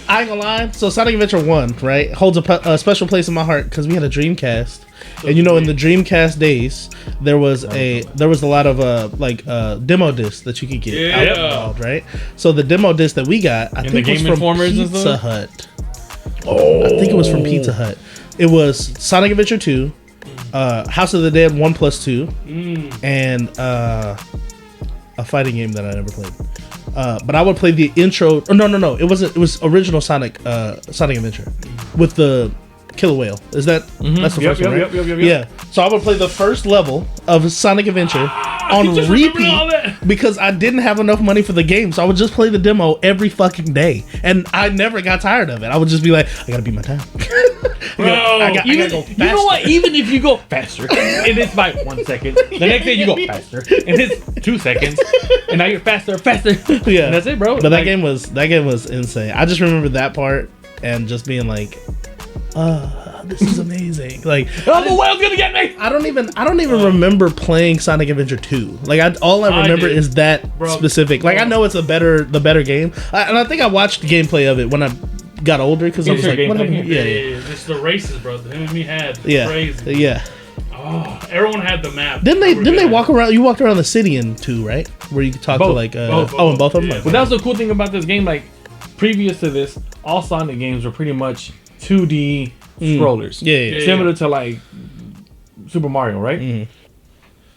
I ain't gonna lie. So Sonic Adventure 1, right, holds a special place in my heart because we had a Dreamcast. And you know, in the Dreamcast days, there was a lot of demo discs that you could get out involved, right? So the demo disc that we got, I think was from Pizza Hut. Oh, I think it was from Pizza Hut. It was Sonic Adventure 2, House of the Dead 1+2, and a fighting game that I never played. But I would play the intro. Oh, no. It wasn't. It was original Sonic Adventure with the killer whale. Is that that's the first one, right? Yep. Yeah. So I would play the first level of Sonic Adventure on repeat because I didn't have enough money for the game. So I would just play the demo every fucking day, and I never got tired of it. I would just be like, I gotta beat my time. I gotta go faster. You know what? Even if you go faster, and it's by 1 second, the next day you go faster, and it's 2 seconds, and now you're faster. Yeah, and that's it, bro. But that game was insane. I just remember that part and just being like, this is amazing. Like, oh, the whale's gonna get me. I don't even remember playing Sonic Adventure 2. Like, all I remember is that specific. Like, I know it's the better game, and I think I watched gameplay of it when I got older because I was like, what happened? Yeah. It's the races, bro. Him and me had crazy. Yeah. Oh, everyone had the map. Didn't they walk around? You walked around the city in 2, right? Where you could talk to like both of them. Yeah. But that was the cool thing about this game. Like, previous to this, all Sonic games were pretty much 2D scrollers. Yeah. Similar to like Super Mario, right? Mm-hmm.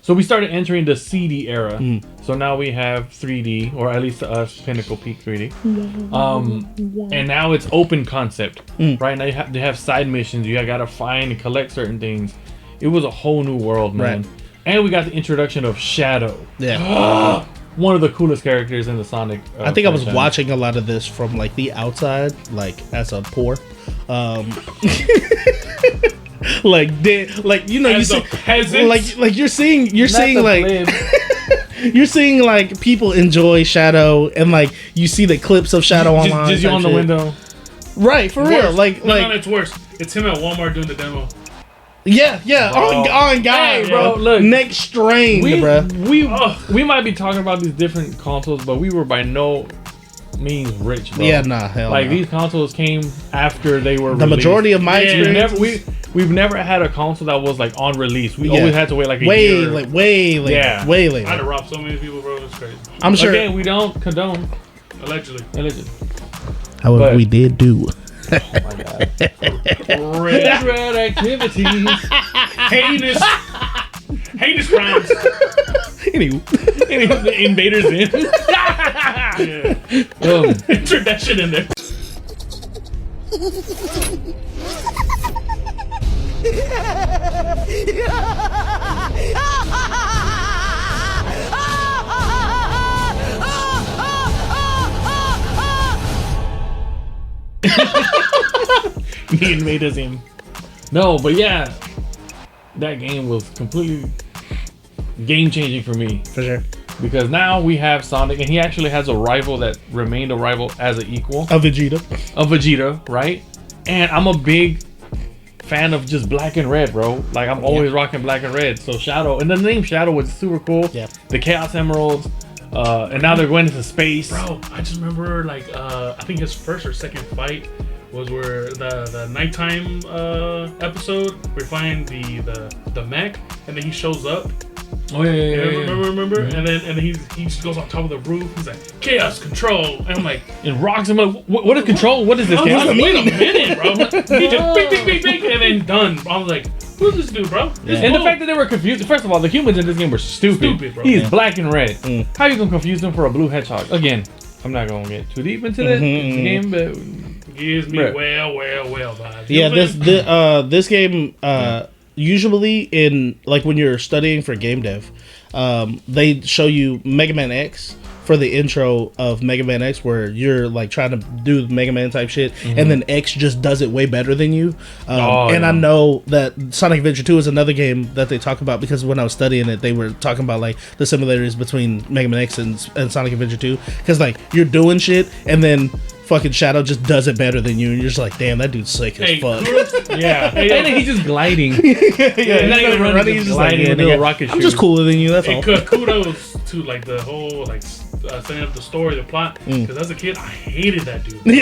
So we started entering the CD era. So now we have 3D, or at least to us, Pinnacle Peak 3D. And now it's open concept. Right now you have side missions. You gotta find and collect certain things. It was a whole new world, man. Right. And we got the introduction of Shadow. Yeah. One of the coolest characters in the Sonic. I think I was watching a lot of this from like the outside, like as a poor. Like you know, as you see, like you're seeing like you're seeing like people enjoy Shadow, and like you see the clips of Shadow online. Just you on the window, right? For real, like no, it's worse. It's him at Walmart doing the demo. Yeah, on guy, bro. Look, next strain, bro. We might be talking about these different consoles, but we were by no means rich, bro. Yeah, nah, hell like no. These consoles came after they were the released. majority of my experience. We've never had a console that was like on release. We always had to wait like a year. Way later. Yeah. Way later. I had to rob so many people, bro. It's crazy. I'm sure. Again, we don't condone. Allegedly. However, we did do. Oh my god. Red activities. Heinous crimes. Anyway, the invaders in. Enter that shit in there. The invaders in. No, but yeah, that game was completely game changing for me. for sure. because now we have Sonic, and he actually has a rival that remained a rival as an equal. A Vegeta. A Vegeta, right? And I'm a big fan of just black and red, bro. Like, I'm always rocking black and red. So Shadow, and the name Shadow was super cool. Yeah. The Chaos Emeralds, and now they're going into space. Bro, I just remember like I think his first or second fight was where the nighttime episode we find the mech, and then he shows up. Oh yeah. Remember? Mm-hmm. And then he just goes on top of the roof. He's like, chaos control, and I'm like, and rocks him. Like, what is control? What is this? I was like, wait a minute, bro. He just bing, and then done. I was like, who's this dude, bro? And the fact that they were confused. First of all, the humans in this game were stupid bro. He's black and red. How you gonna confuse them for a blue hedgehog? Again, I'm not gonna get too deep into this game, but gives me well vibes. Yeah, this game usually in like when you're studying for game dev, they show you Mega Man X for the intro of Mega Man X, where you're like trying to do Mega Man type shit, and then X just does it way better than you. I know that Sonic Adventure 2 is another game that they talk about, because when I was studying it, they were talking about like the similarities between Mega Man X and Sonic Adventure 2, because like you're doing shit and then fucking Shadow just does it better than you, and you're just like, damn, that dude's sick as fuck. Yeah. And then he's just gliding. Not even running, he's just like, rocket shoes. I'm just cooler than you, that's all. Kudos to like the whole like setting up the story, the plot, because as a kid I hated that dude, bro.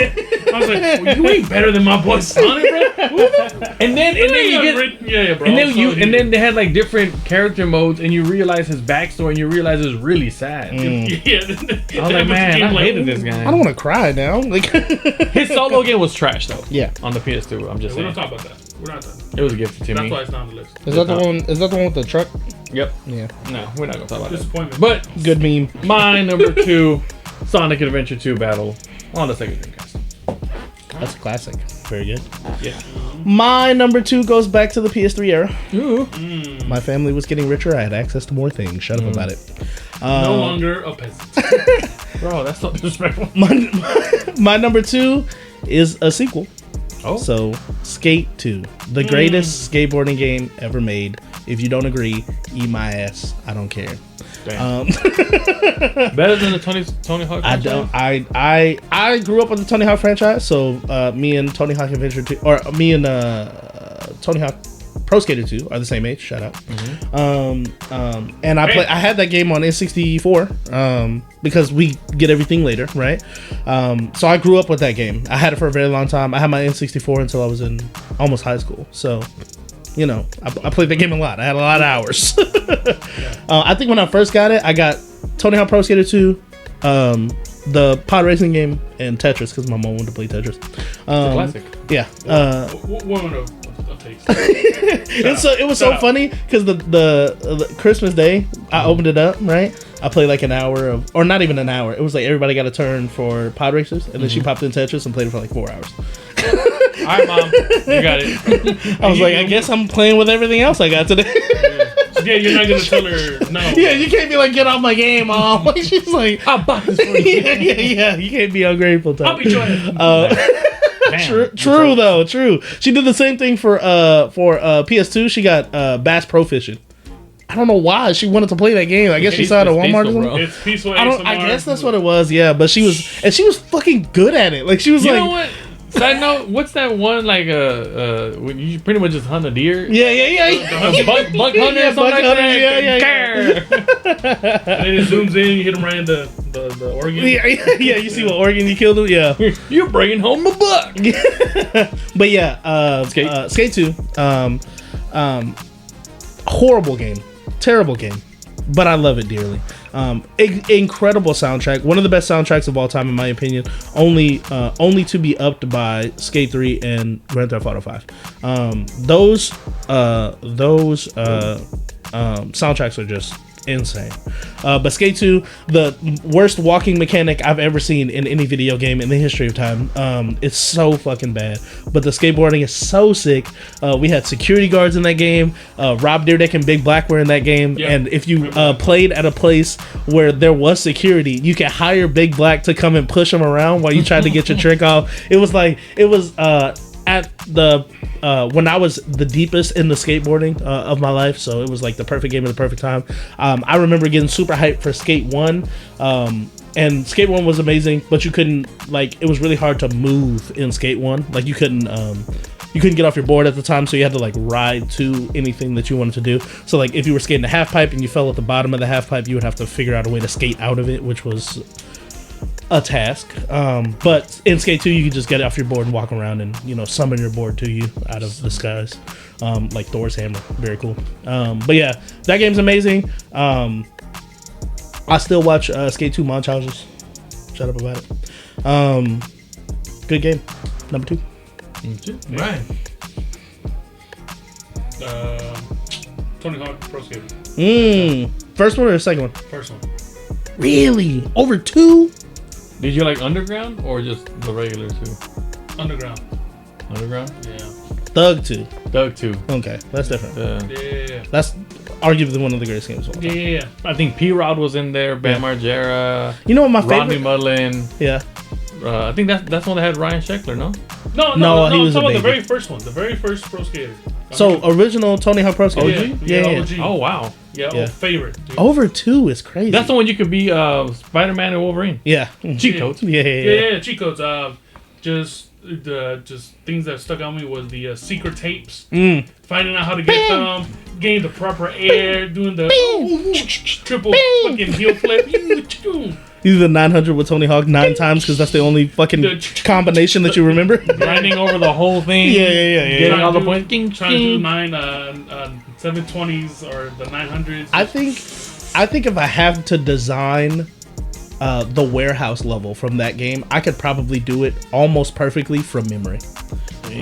I was like, well, you ain't better than my boy Sonic, bro. And then they had like different character modes, and you realize his backstory, and you realize it's really sad. Yeah. I was like, man, I hated this guy. I don't want to cry now. Like his solo game was trash though. Yeah. On the PS2, I'm just saying. We're not talking about that. We're not talking. It was gifted to me. That's why it's not on the list. Is that the one? Is that the one with the truck? Yep. Yeah. No, we're not gonna talk about Disappointment. But Good meme. my number 2, Sonic Adventure 2 battle on the Sega Dreamcast. That's a classic. Very good. Yeah. My number 2 goes back to the PS3 era. Ooh. My family was getting richer. I had access to more things. Shut up about it. No longer a peasant. Bro, that's not disrespectful. My number 2 is a sequel. Oh. So, Skate 2. The greatest skateboarding game ever made. If you don't agree, eat my ass. I don't care. Better than the Tony Hawk I franchise? don't. I grew up with the Tony Hawk franchise, so me and Tony Hawk Adventure 2, or me and Tony Hawk Pro Skater 2 are the same age. Shout out. And I had that game on N64 because we get everything later, right? So I grew up with that game. I had it for a very long time. I had my N64 until I was in almost high school. So, you know, I played that game a lot. I had a lot of hours. I think when I first got it, I got Tony Hawk Pro Skater 2, the pod racing game, and Tetris, because my mom wanted to play Tetris. It's a classic. Yeah. Woman of taste. It was so funny because the Christmas Day, I opened it up, right? I played like an hour of, or not even an hour. It was like everybody got a turn for pod racers, and then she popped in Tetris and played it for like 4 hours. All right, Mom, you got it. I was like, I guess I'm playing with everything else I got today. Yeah, you're not gonna tell her no. Yeah, you can't be like, get off my game, Mom. Like, she's like, I'll buy this for you. yeah. You can't be ungrateful. I'll be joining. True though. True. She did the same thing for PS2. She got Bass Pro Fishing. I don't know why she wanted to play that game. I guess she saw it at Walmart or something. It's peaceful. I guess that's what it was. Yeah, but she was fucking good at it. Like she was You like, know what? Side note, what's that one like when you pretty much just hunt a deer? yeah. Buck hunter or something like that. And then it zooms in, you hit him right in the organ. Yeah, you see what organ you killed him? Yeah. You're bringing home a buck. But yeah, Skate 2. Horrible game. Terrible game. But I love it dearly. Incredible soundtrack. One of the best soundtracks of all time, in my opinion. Only to be upped by Skate 3 and Grand Theft Auto 5. Those soundtracks are just insane. But Skate 2, the worst walking mechanic I've ever seen in any video game in the history of time. It's so fucking bad. But the skateboarding is so sick. We had security guards in that game. Rob Dyrdek and Big Black were in that game. Yeah. And if you played at a place where there was security, you could hire Big Black to come and push him around while you tried to get your trick off. It was at the when I was the deepest in the skateboarding of my life, so it was like the perfect game at the perfect time. I remember getting super hyped for Skate 1. And Skate 1 was amazing, but you couldn't, like, it was really hard to move in Skate 1. Like, you couldn't get off your board at the time, so you had to, like, ride to anything that you wanted to do. So, like, if you were skating a half pipe and you fell at the bottom of the half pipe, you would have to figure out a way to skate out of it, which was a task. But in Skate 2, you could just get off your board and walk around and, you know, summon your board to you out of the skies. Like Thor's hammer. Very cool. But yeah, that game's amazing. I still watch Skate 2 montages. Shut up about it. Good game. Number 2. Right. Tony Hawk Pro Skater. First one or the second one? First one. Really? Over 2? Did you like Underground or just the regular 2? Underground. Underground? Yeah. Thug 2. Thug 2. Okay, that's different. Yeah. That's arguably one of the greatest games of all time. Yeah. I think P-Rod was in there, Bam Margera. You know what my Rodney favorite? Mullen. Yeah. I think that's one that had Ryan Sheckler, no? No, he was I'm talking a about the baby. very first one. The very first Pro Skater. So original Tony Hawk Pro Skater. Yeah. Yeah. OG. Oh, wow. Yeah, Yeah. old favorite. Dude. Over 2 is crazy. That's the one you could be Spider-Man and Wolverine. Yeah. Cheat codes. Yeah. Cheat codes. Just things that stuck on me was the secret tapes. Finding out how to get them, getting the proper air, doing the triple fucking heel flip. You do the 900 with Tony Hawk 9 times because that's the only fucking combination that you remember. Grinding over the whole thing. Yeah. Getting all the points. Trying to do 720s or the 900s. I think if I have to design the warehouse level from that game, I could probably do it almost perfectly from memory.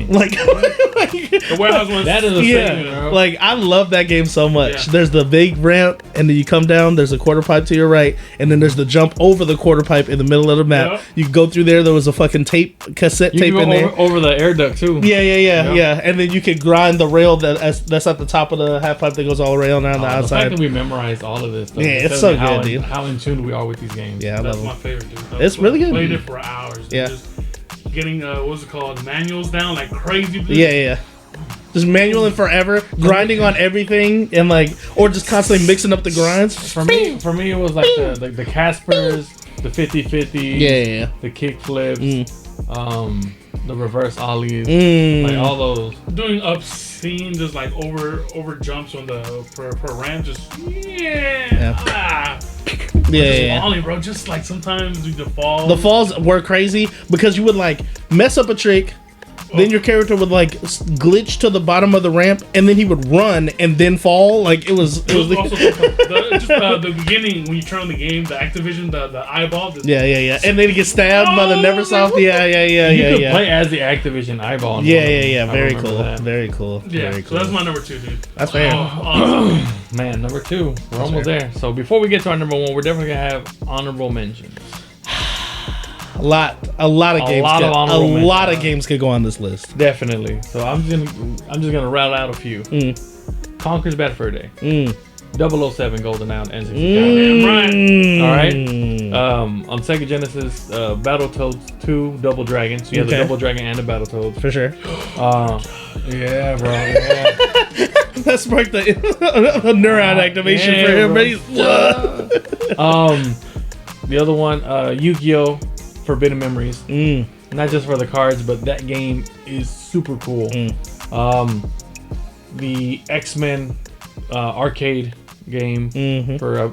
Like the warehouse ones. That is a yeah, thing, bro. like I love that game so much. Yeah. There's the big ramp, and then you come down. There's a quarter pipe to your right, and then there's the jump over the quarter pipe in the middle of the map. Yep. You can go through there. There was a fucking cassette You tape can in go there. over the air duct, too. Yeah. And then you could grind the rail that's at the top of the half pipe that goes all around the The fact outside. that we memorized all of this stuff. Yeah, it's tells so me how good, dude. How in tune we are with these games. Yeah, I That's love my them. favorite, dude. It's really good. Played it for hours. Yeah. Just getting what's it called, manuals down like crazy. Dude. Yeah. Just manualing forever, grinding on everything, and like, or just constantly mixing up the grinds. For me, it was like the Caspers, the 50-50, Yeah. the kick flips, the reverse ollies, Mm. like all those. Doing obscene, just like over jumps on the per ramp, just Yeah. just Yeah. falling, bro. Just like sometimes the fall. The falls were crazy because you would like mess up a trick, then your character would like glitch to the bottom of the ramp, and then he would run and then fall. Like it was also the beginning when you turn on the game, the Activision, the eyeball. yeah, and then he gets stabbed by the Neversoft. You could Yeah. play as the Activision eyeball. Yeah. I Very remember cool. that. Very cool. Yeah, Very so cool. that's my number 2, dude. That's fair. Awesome. Man, number 2. We're almost there. So before we get to our number 1, we're definitely gonna have honorable mentions. A lot of games. lot of honorable a lot of mentions. games could go on this list. Definitely. So I'm just gonna rattle out a few. Conker's Bad Fur Day. 007 Golden Out and 65. All right. On Sega Genesis, Battletoads 2 Double Dragon. So you have the Okay. Double Dragon and the Battletoads. For sure. Yeah, bro. Yeah. That sparked a neuron activation Yeah, for him. bro. The other one, Yu-Gi-Oh! Forbidden Memories. Not just for the cards, but that game is super cool. The X-Men arcade game for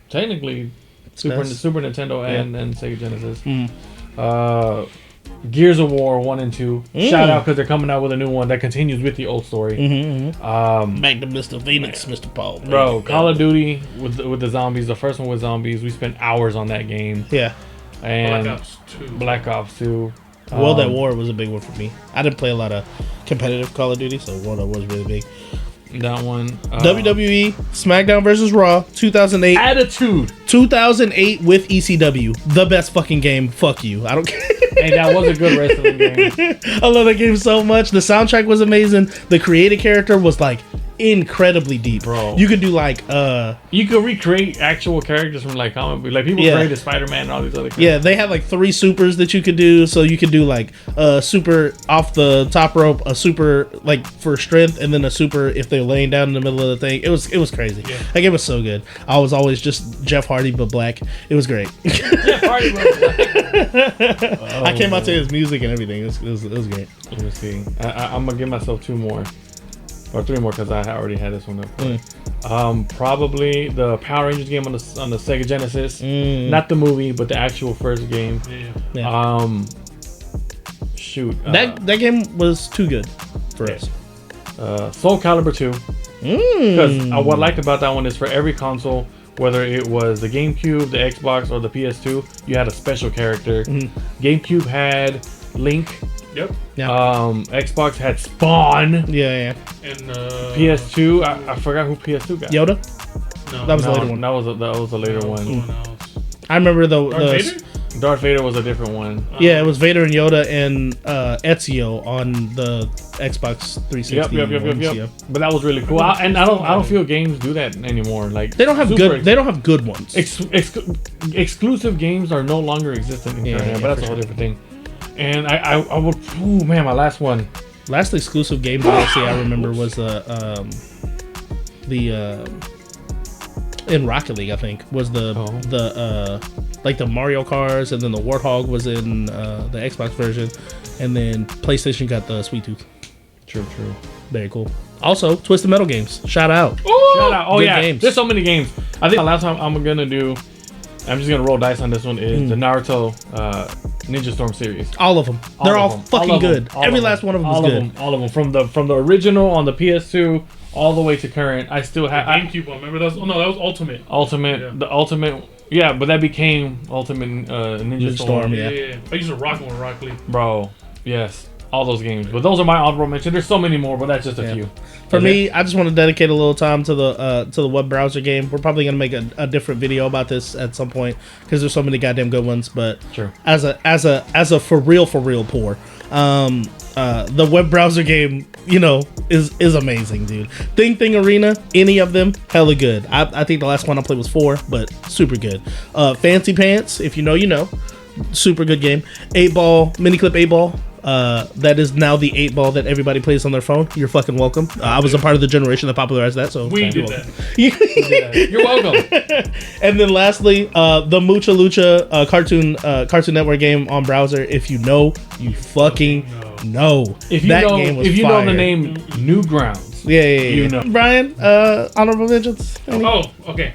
technically Super Nintendo and Sega Genesis. Gears of War 1 and 2. Shout out because they're coming out with a new one that continues with the old story. Back to Mr. Phoenix, Mr. Paul. Bro, Call of Duty with the zombies. The first one with zombies. We spent hours on that game. Yeah. And Black Ops 2. World at War was a big one for me. I didn't play a lot of competitive Call of Duty, so World at War was really big. That one. WWE, SmackDown vs. Raw, 2008. Attitude. 2008 with ECW. The best fucking game. Fuck you. I don't care. Hey, that was a good wrestling game. I love that game so much. The soundtrack was amazing. The creative character was like incredibly deep. Bro. You could do like you could recreate actual characters from like comic book. Like people created Spider-Man and all these other characters. Yeah, they had like 3 supers that you could do. So you could do like a super off the top rope, a super like for strength, and then a super if they're laying down in the middle of the thing. It was crazy. Yeah. Like it was so good. I was always just Jeff Hardy but black. It was great. Jeff Hardy but black. I came out to his music and everything. It was great. Let me see. I'm gonna give myself 2 more. Or 3 more because I already had this one up. Probably the Power Rangers game on the Sega Genesis. Not the movie, but the actual first game. Yeah. Shoot. That game was too good for us. Soul Calibur 2. Because what I liked about that one is for every console, whether it was the GameCube, the Xbox, or the PS2, you had a special character. GameCube had Link. Yep. Yeah. Xbox had Spawn. Yeah. And PS2, I forgot who PS2 got. Yoda. No, That was the later one. That was a later one. Someone else. I remember Darth Vader was a different one. Yeah, it was Vader and Yoda and Ezio on the Xbox 360. Yep. But that was really cool. I don't feel games do that anymore. Like they don't have good ones. Exclusive games are no longer existent in current, but that's a whole different thing. And I would. Oh man, my last one. Last exclusive game DLC I remember was in Rocket League. I think was the like the Mario Cars, and then the Warthog was in the Xbox version, and then PlayStation got the Sweet Tooth. True. Very cool. Also, Twisted Metal games. Shout out. Oh Good yeah, games. there's so many games. I think the last time I'm just gonna roll dice on this one is the Naruto Ninja Storm series. All of them. They're all fucking good. Every last one of them is good. All of them. From the original on the PS2 all the way to current. I still have GameCube one. Remember that? That was Ultimate. The Ultimate. Yeah, but that became Ultimate Ninja Storm. Yeah. I used to rock one with Rock League. Bro, yes. All those games. But those are my honorable mentions. There's so many more, but that's just a few. For me, I just want to dedicate a little time to the web browser game. We're probably gonna make a different video about this at some point because there's so many goddamn good ones. But as a for real poor, the web browser game, is amazing, dude. Thing Arena, any of them, hella good. I think the last one I played was 4, but super good. Fancy Pants, if you know, super good game. 8-ball, Miniclip 8-ball. That is now the 8-ball that everybody plays on their phone. You're fucking welcome. I was a part of the generation that popularized that, so we did that. You're welcome. And then lastly, the Mucha Lucha Cartoon Network game on browser. If you know, you fucking know. If you know the name Newgrounds. Yeah. You know. Brian, honorable mentions. Oh, okay.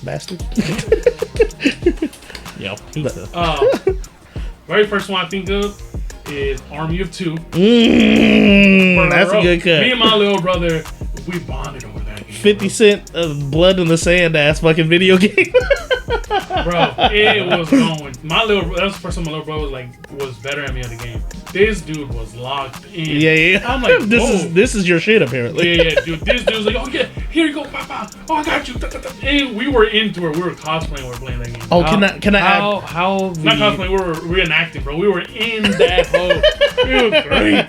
Bastard. Yo, pizza. Very first one I think of is Army of Two. That's a good cut. Me and my little brother, we bonded over that game. 50 Cent of Blood in the Sand ass fucking video game. Bro, it was going. That was the first time my little brother was better at me at the game. This dude was locked in. Yeah. I'm like, this is your shit apparently. Yeah, dude. This dude's like, oh yeah, here you go, papa. Oh, I got you. And we were into it. We were cosplaying. We were playing that game. Oh, can I add? Not cosplaying. We were reenacting, bro. We were in that hole. It was great.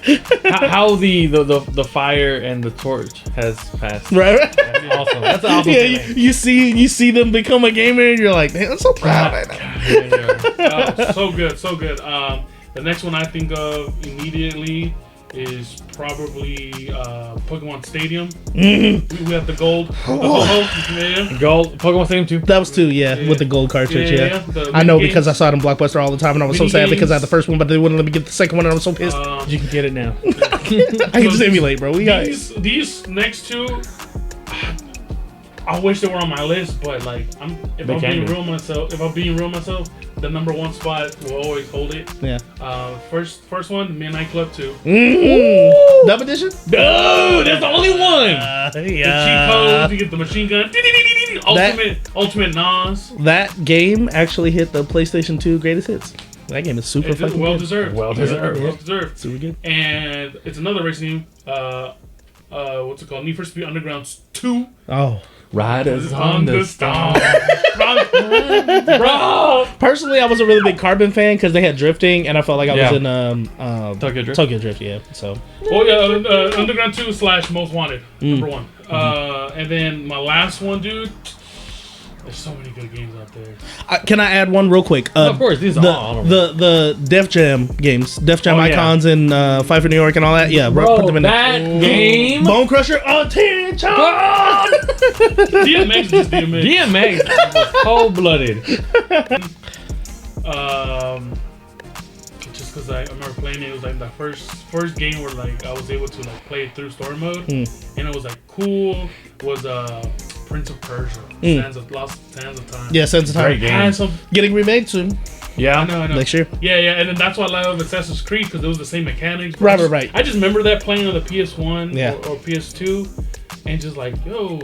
How the fire and the torch has passed. Right. That's awesome. That's an awesome. Yeah, you see them become a gamer, and you're like, man, I'm so proud right now. Oh, so good. The next one I think of immediately is probably Pokemon Stadium. Mm-hmm. We have the gold. Gold. Pokemon Stadium 2. That was 2, yeah, with the gold cartridge, yeah. I know because I saw it in Blockbuster all the time, and I was so sad because I had the first one, but they wouldn't let me get the second one, and I was so pissed. You can get it now. I can just emulate, bro. These next 2, I wish they were on my list, but if I'm being real myself, the number 1 spot will always hold it. Yeah. First one, Midnight Club 2. Dub edition? No, that's the only one. The cheat codes, you get the machine gun. Ultimate Nas. That game actually hit the PlayStation 2 greatest hits. That game is super fucking well good. deserved. Well deserved. Super good. And it's another racing game. What's it called? Need for Speed Underground 2. Oh. Riders on the Storm. Bro! Personally, I was a really big Carbon fan because they had drifting, and I felt like I was in Tokyo Drift. Tokyo Drift, yeah. So. Oh yeah, Underground 2 / Most Wanted. Number 1. And then my last one, dude. There's so many good games out there. Can I add one real quick? Of course, these are all the Def Jam games, Def Jam Icons and Fight for New York and all that. Yeah, bro, put them in that game. Bone Crusher attention. DMX is DMX. DMX was cold-blooded. Just because I remember playing it was like the first game where like I was able to like play it through story mode, and it was like cool. Was Prince of Persia, Sands of Time. Yeah, Sands of Time. Great game. Getting remade soon. Yeah, I know. Next year. Yeah, and then that's why I love Assassin's Creed because it was the same mechanics. Right. I just remember that playing on the PS1 Yeah. or PS2, and just like, yo,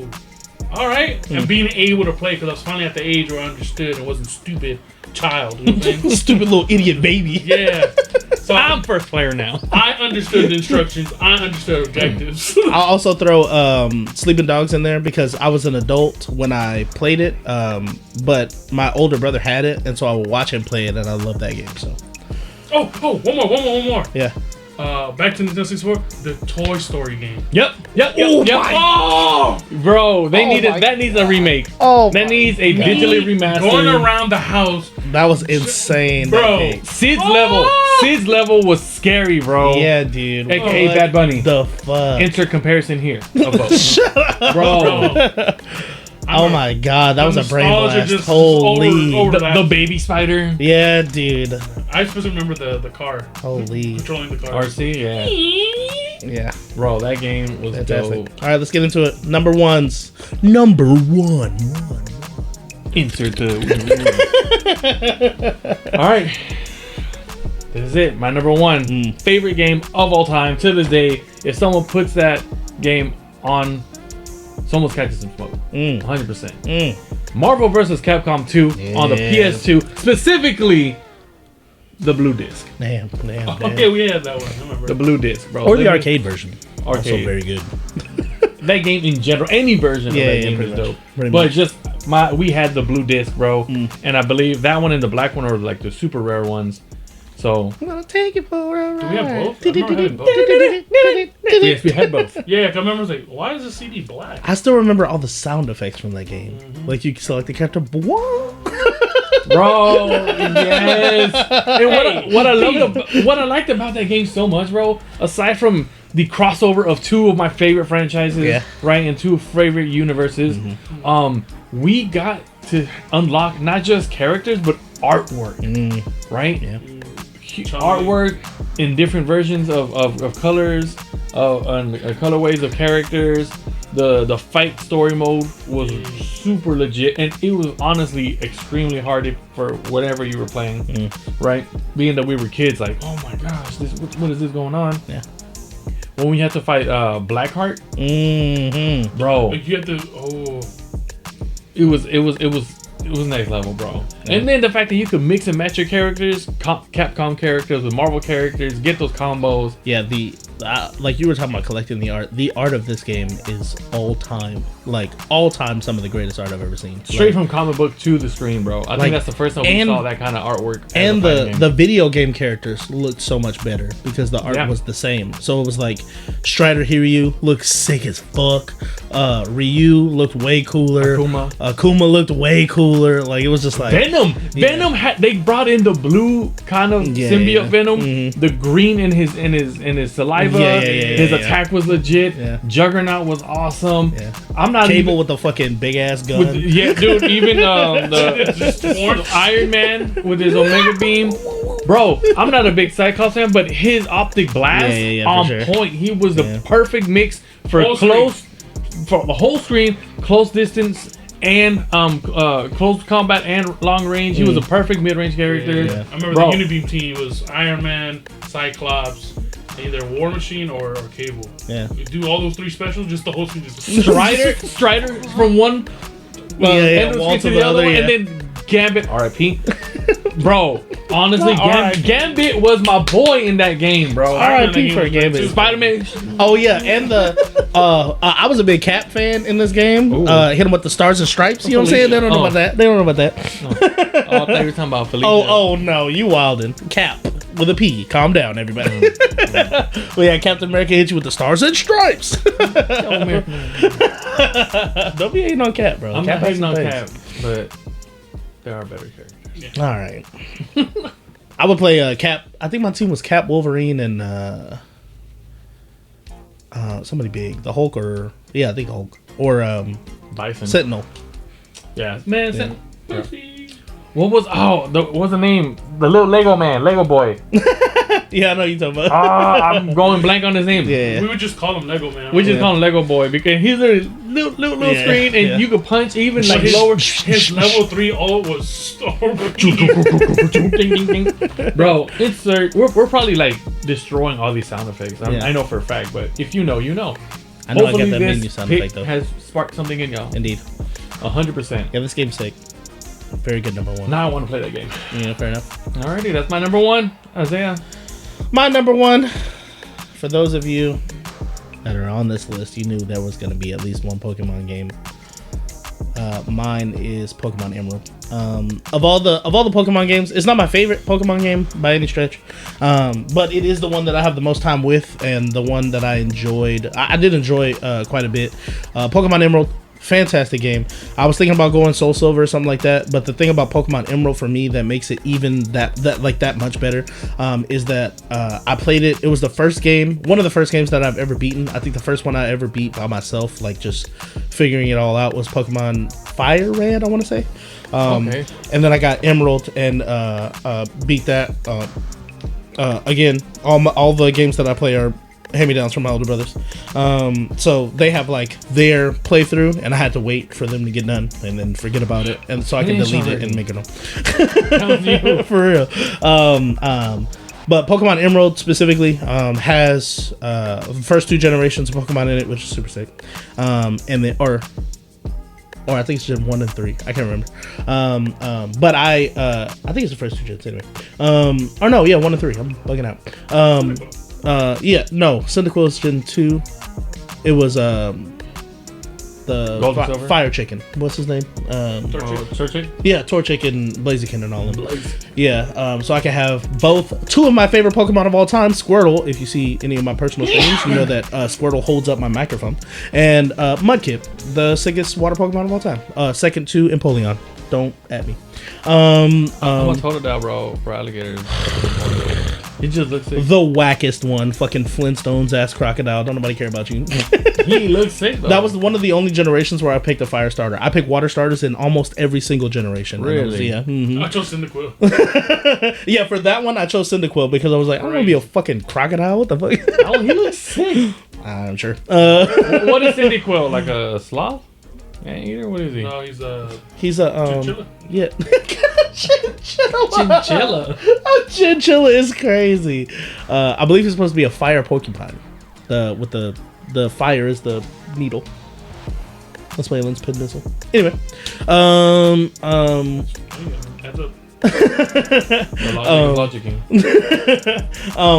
all right, and being able to play because I was finally at the age where I understood and wasn't stupid child. You know what I'm saying? Stupid little idiot baby. Yeah. So I'm first player now. I understood the instructions. I understood objectives. I'll also throw Sleeping Dogs in there because I was an adult when I played it, but my older brother had it, and so I would watch him play it, and I love that game. So. Oh, one more. Yeah. Back to Nintendo 64, the Toy Story game. Yep. Oh, Bro, that needs a remake. Oh, that needs a digitally remastered. Going around the house. That was insane, bro. Sid's level was scary, bro. Yeah, dude. AKA Bad Bunny. The fuck. Insert comparison here. Shut up, bro. Oh my god, that was a brain blast. Just Holy. over the baby spider. Yeah, dude. I especially remember the car. Holy. Controlling the car. RC, yeah. Yeah. Bro, that game was fantastic. dope. Alright, let's get into it. Number one. Insert the. Alright. This is it. My number one favorite game of all time to this day. If someone puts that game on, someone's catching some smoke. 100%. Marvel vs. Capcom 2 on the PS2. Specifically, the blue disc. Damn. Okay, we had that one. I remember. The blue disc, bro. Or the arcade version. Arcade. Also very good. That game in general, any version of that game is dope. But just we had the blue disc, bro, and I believe that one and the black one are like the super rare ones. So I'm gonna take it for a ride. Do we have both? I remember having both. yes, we had both. Yeah, 'cause I remember I was like, why is the CD black? I still remember all the sound effects from that game. Like you can select the character. Bro, yes. And what I liked about that game so much, bro, aside from the crossover of two of my favorite franchises, right, and two favorite universes, we got to unlock not just characters but artwork, right? Yeah. Artwork in different versions of colors, and colorways of characters. The fight story mode was super legit, and it was honestly extremely hard for whatever you were playing, right? Being that we were kids, like, oh my gosh, what is this going on? Yeah. When we had to fight Blackheart, bro, Like you had to. it was next level, bro. Yeah. And then the fact that you could mix and match your characters, Capcom characters with Marvel characters, get those combos. Yeah, like you were talking about collecting the art. The art of this game is all time some of the greatest art I've ever seen. Straight from comic book to the screen, bro. I think that's the first time we saw that kind of artwork. And the video game characters looked so much better because the art was the same. So it was like Strider Hiryu looked sick as fuck. Ryu looked way cooler. Akuma looked way cooler. Like it was just like Venom. Venom they brought in the blue kind of symbiote Venom. The green in his saliva. His attack was legit. Juggernaut was awesome. I'm not Cable with the fucking big ass gun. Dude. Even the Iron Man with his Omega Beam. Bro, I'm not a big Cyclops fan, but his optic blast on point. He was the perfect mix for for the whole screen, close distance, and close combat and long range. He was a perfect mid-range character. I remember the Unibeam team was Iron Man, Cyclops, either War Machine or Cable. Yeah. You do all those three specials, just the whole screen. Strider from one end of the screen to the other one, and then Gambit, RIP. Bro, honestly, Gambit was my boy in that game, bro. RIP for Gambit. Spider-Man. Oh yeah, and I was a big Cap fan in this game. Hit him with the stars and stripes. You know what I'm saying? They don't know about that. Oh, I thought you were talking about Felicia. Oh no, you wildin'. Cap. with a P. Calm down, everybody. Well, yeah, Captain America hits you with the stars and stripes. Don't be hating on Cap, bro. I'm Cap not hating on has Cap, but there are better characters. Yeah. All right. I would play Cap. I think my team was Cap, Wolverine, and somebody big. The Hulk, or I think Hulk, or Bison. Sentinel. Yeah, man. Yeah. What was what's the name? The little Lego man, Lego boy. Yeah, I know you talking about. I'm going blank on his name. Yeah. We would just call him Lego Man. We just call him Lego boy because he's a little screen, and you could punch even like lower. His level 3 ult was so Bro, it's we're probably like destroying all these sound effects. I know for a fact, but if you know, you know. I know. Hopefully I got that this menu sound pick effect though. has sparked something in y'all. Indeed. 100%. Yeah, this game's sick. Very good number one. Now I want to play that game. Yeah, fair enough. Alrighty, that's my number one, Isaiah. My number one. For those of you that are on this list, you knew there was going to be at least one Pokemon game. Mine is Pokemon Emerald. Of all the Pokemon games, it's not my favorite Pokemon game by any stretch, but it is the one that I have the most time with, and the one that I enjoyed. I did enjoy quite a bit. Pokemon Emerald, fantastic game. I was thinking about going Soul Silver or something like that, but the thing about Pokemon Emerald for me that makes it even that much better is that I played it. It was the first game, one of the first games that I've ever beaten. I think the first one I ever beat by myself, like just figuring it all out, was Pokemon Fire Red, I want to say. Okay. And then I got Emerald and beat that. Again, all the games that I play are hand-me-downs from my older brothers, so they have like their playthrough, and I had to wait for them to get done and then forget about it, and so I can delete it and make it on. For real. But Pokemon Emerald specifically has the first 2 generations of Pokemon in it, which is super sick, and then or I think it's Gen 1 and 3. I can't remember. But I think it's the first 2 gens anyway. Or no, yeah, 1 and 3. I'm bugging out. Yeah, no, Cyndaquil is Gen 2. It was the Fire Chicken. What's his name? Torchic? Yeah, Torchic and Blaziken and all of them. Yeah, so I can have both 2 of my favorite Pokemon of all time, Squirtle. If you see any of my personal streams, you know that Squirtle holds up my microphone. And Mudkip, the sickest water Pokemon of all time. Second to Empoleon. Don't at me. I'm a total bro for alligators. He just looks sick. The wackest one, fucking Flintstones ass crocodile. Don't nobody care about you. He looks sick though. That was one of the only generations where I picked a fire starter. I picked water starters in almost every single generation. Really? Yeah. Mm-hmm. I chose Cyndaquil. Yeah, for that one I chose Cyndaquil because I was like, I don't want to be a fucking crocodile. What the fuck? Oh, he looks sick. I'm sure. What is Cyndaquil? Like a sloth? Yeah, either. What is he? No, he's a chinchilla. Yeah. Chinchilla. A chinchilla is crazy. I believe he's supposed to be a fire porcupine. With the fire is the needle. Let's play Lens Pin Missile. Anyway, Heads up.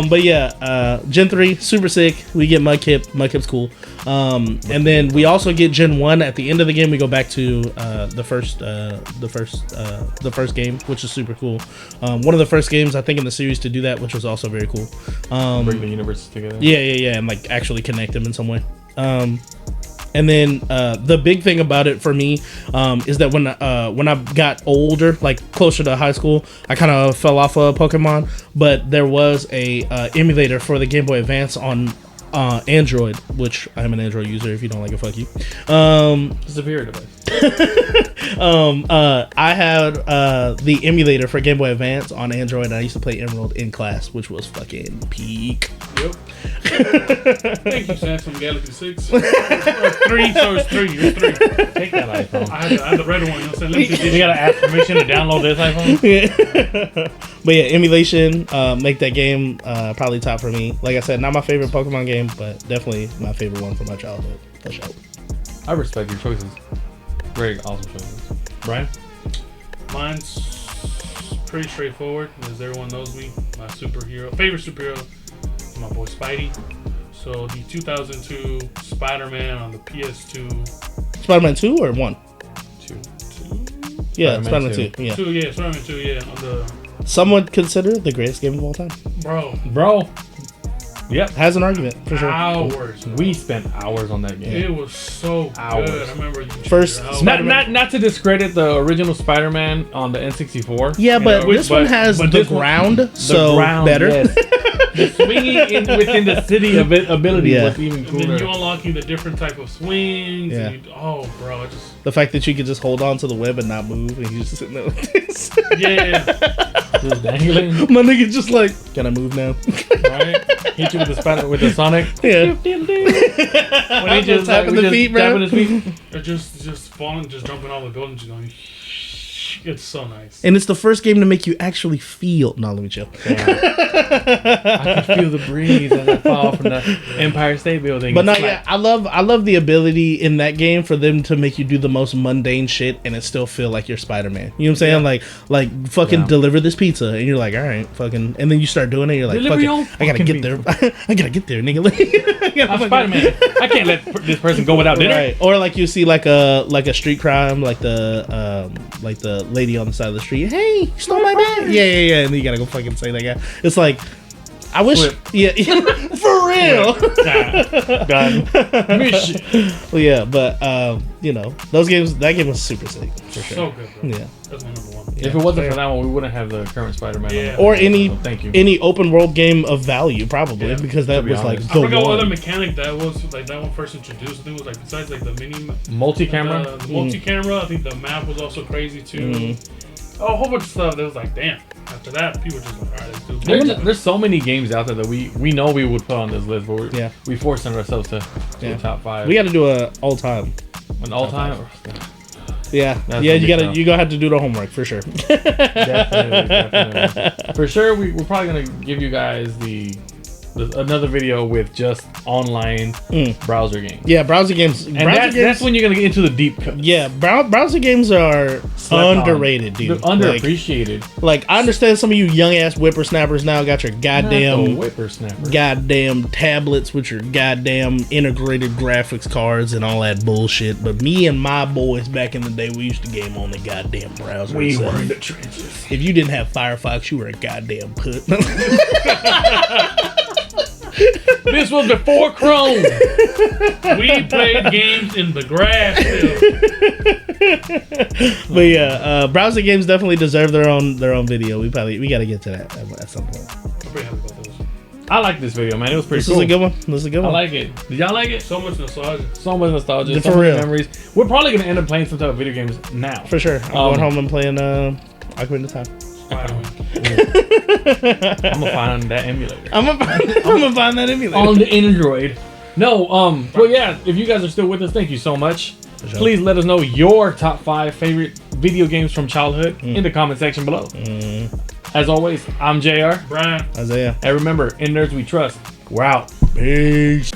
But yeah, Gen 3 super sick. We get Mudkip. Mudkip's cool. And then we also get Gen 1 at the end of the game. We go back to the first game, which is super cool. One of the first games I think in the series to do that, which was also very cool. Bring the universes together. Yeah, and like actually connect them in some way. And then the big thing about it for me is that when I got older, like closer to high school, I kind of fell off of Pokemon. But there was a emulator for the Game Boy Advance on Android, which I'm an Android user. If you don't like it, fuck you. Superior device. I had the emulator for Game Boy Advance on Android, and I used to play Emerald in class, which was fucking peak. Yep. Thank you, Samsung Galaxy 6. 3, so it's 3. It's 3. Take that iPhone. I had the red one. You know what I'm saying? You gotta ask permission to download this iPhone? Yeah. But yeah, emulation, make that game probably top for me. Like I said, not my favorite Pokemon game, but definitely my favorite one from my childhood. For sure. I respect your choices. Very awesome choices. Brian? Mine's pretty straightforward, as everyone knows me. My favorite superhero, is my boy Spidey. So the 2002 Spider-Man on the PS2. Spider-Man 2 or 1? 2. Yeah, Spider-Man 2. Yeah. 2, yeah, Spider-Man 2, yeah. On the Some would consider the greatest game of all time. Bro. Yep. Has an argument for sure. Hours. We spent hours on that game. It was so Hours. good. I remember you First, Not to discredit the original Spider-Man on the N64. Yeah, but this one has the ground, so better. Yes. The swinging within the city ability was even And cooler. then you unlocking the different type of swings. Yeah. And bro, I just The fact that you could just hold on to the web and not move, and he's just sitting there like this. yeah. Just dangling. My nigga just like, can I move now? Right? Hit you with the Spider with the Sonic. Yeah. When he just tapping the feet, bro. tapping his feet. Or just falling, just jumping off the building, just going. It's so nice. And it's the first game to make you actually feel. No, let me chill. I can feel the breeze as I fall from the Empire State Building. But no, yeah, I love the ability in that game for them to make you do the most mundane shit and it still feel like you're Spider-Man. You know what I'm saying? Like fucking deliver this pizza, and you're like, all right, fucking, and then you start doing it. You're like, Deliver your own fuck it, I gotta get there. I gotta get there, nigga. I'm Spider-Man. I can't let this person go without dinner. Right. Or like you see like a street crime, like the lady on the side of the street. Hey, you stole my bag. Yeah. And then you gotta go fucking say that guy. It's like, I wish. Flip. Yeah, for real. Done. Well, yeah, but that game was super sick for sure. So good, bro. Yeah. That's my number one. If it wasn't for that one, we wouldn't have the current Spider-Man. Yeah. Or any thank you. any open world game of value, probably, because that to be was like honest. the I forgot what other one. mechanic that was, like that one first introduced. I think it was like besides like the mini Multi-camera. the multi-camera. I think the map was also crazy too. Oh, a whole bunch of stuff that was like, damn. After that, people were just like, all right, let's do it. There's so many games out there that we know we would put on this list, but we forced ourselves to the top 5. We got to do a all time. An all time. Yeah, That's you gonna have to do the homework for sure. Definitely. For sure, we're probably gonna give you guys another video with just online browser games. Yeah, browser games. And that's when you're gonna get into the deep cuts. Yeah, browser games are underrated, dude. They're underappreciated. Like I understand some of you young ass whippersnappers now got your goddamn tablets with your goddamn integrated graphics cards and all that bullshit. But me and my boys back in the day, we used to game on the goddamn browser. We were in the trenches. If you didn't have Firefox, you were a goddamn put. This was before Chrome. We played games in the grass still. But yeah, browser games definitely deserve their own video. We got to get to that at some point. I'm pretty happy about this. I like this video, man. It was pretty This cool. is a good one. This is a good one. I like it. Did y'all like it? So much nostalgia. So much nostalgia. For so many real. memories. We're probably gonna end up playing some type of video games now. For sure. I'm going home and playing Ocarina of Time. Spider-Man. I'm gonna find that emulator I'm gonna find that emulator. on the Android. No, but yeah, if you guys are still with us, thank you so much. Sure. Please let us know your top 5 favorite video games from childhood in the comment section below. As always, I'm JR. Brian. Isaiah. And remember, in Nerds We Trust, we're out. Peace.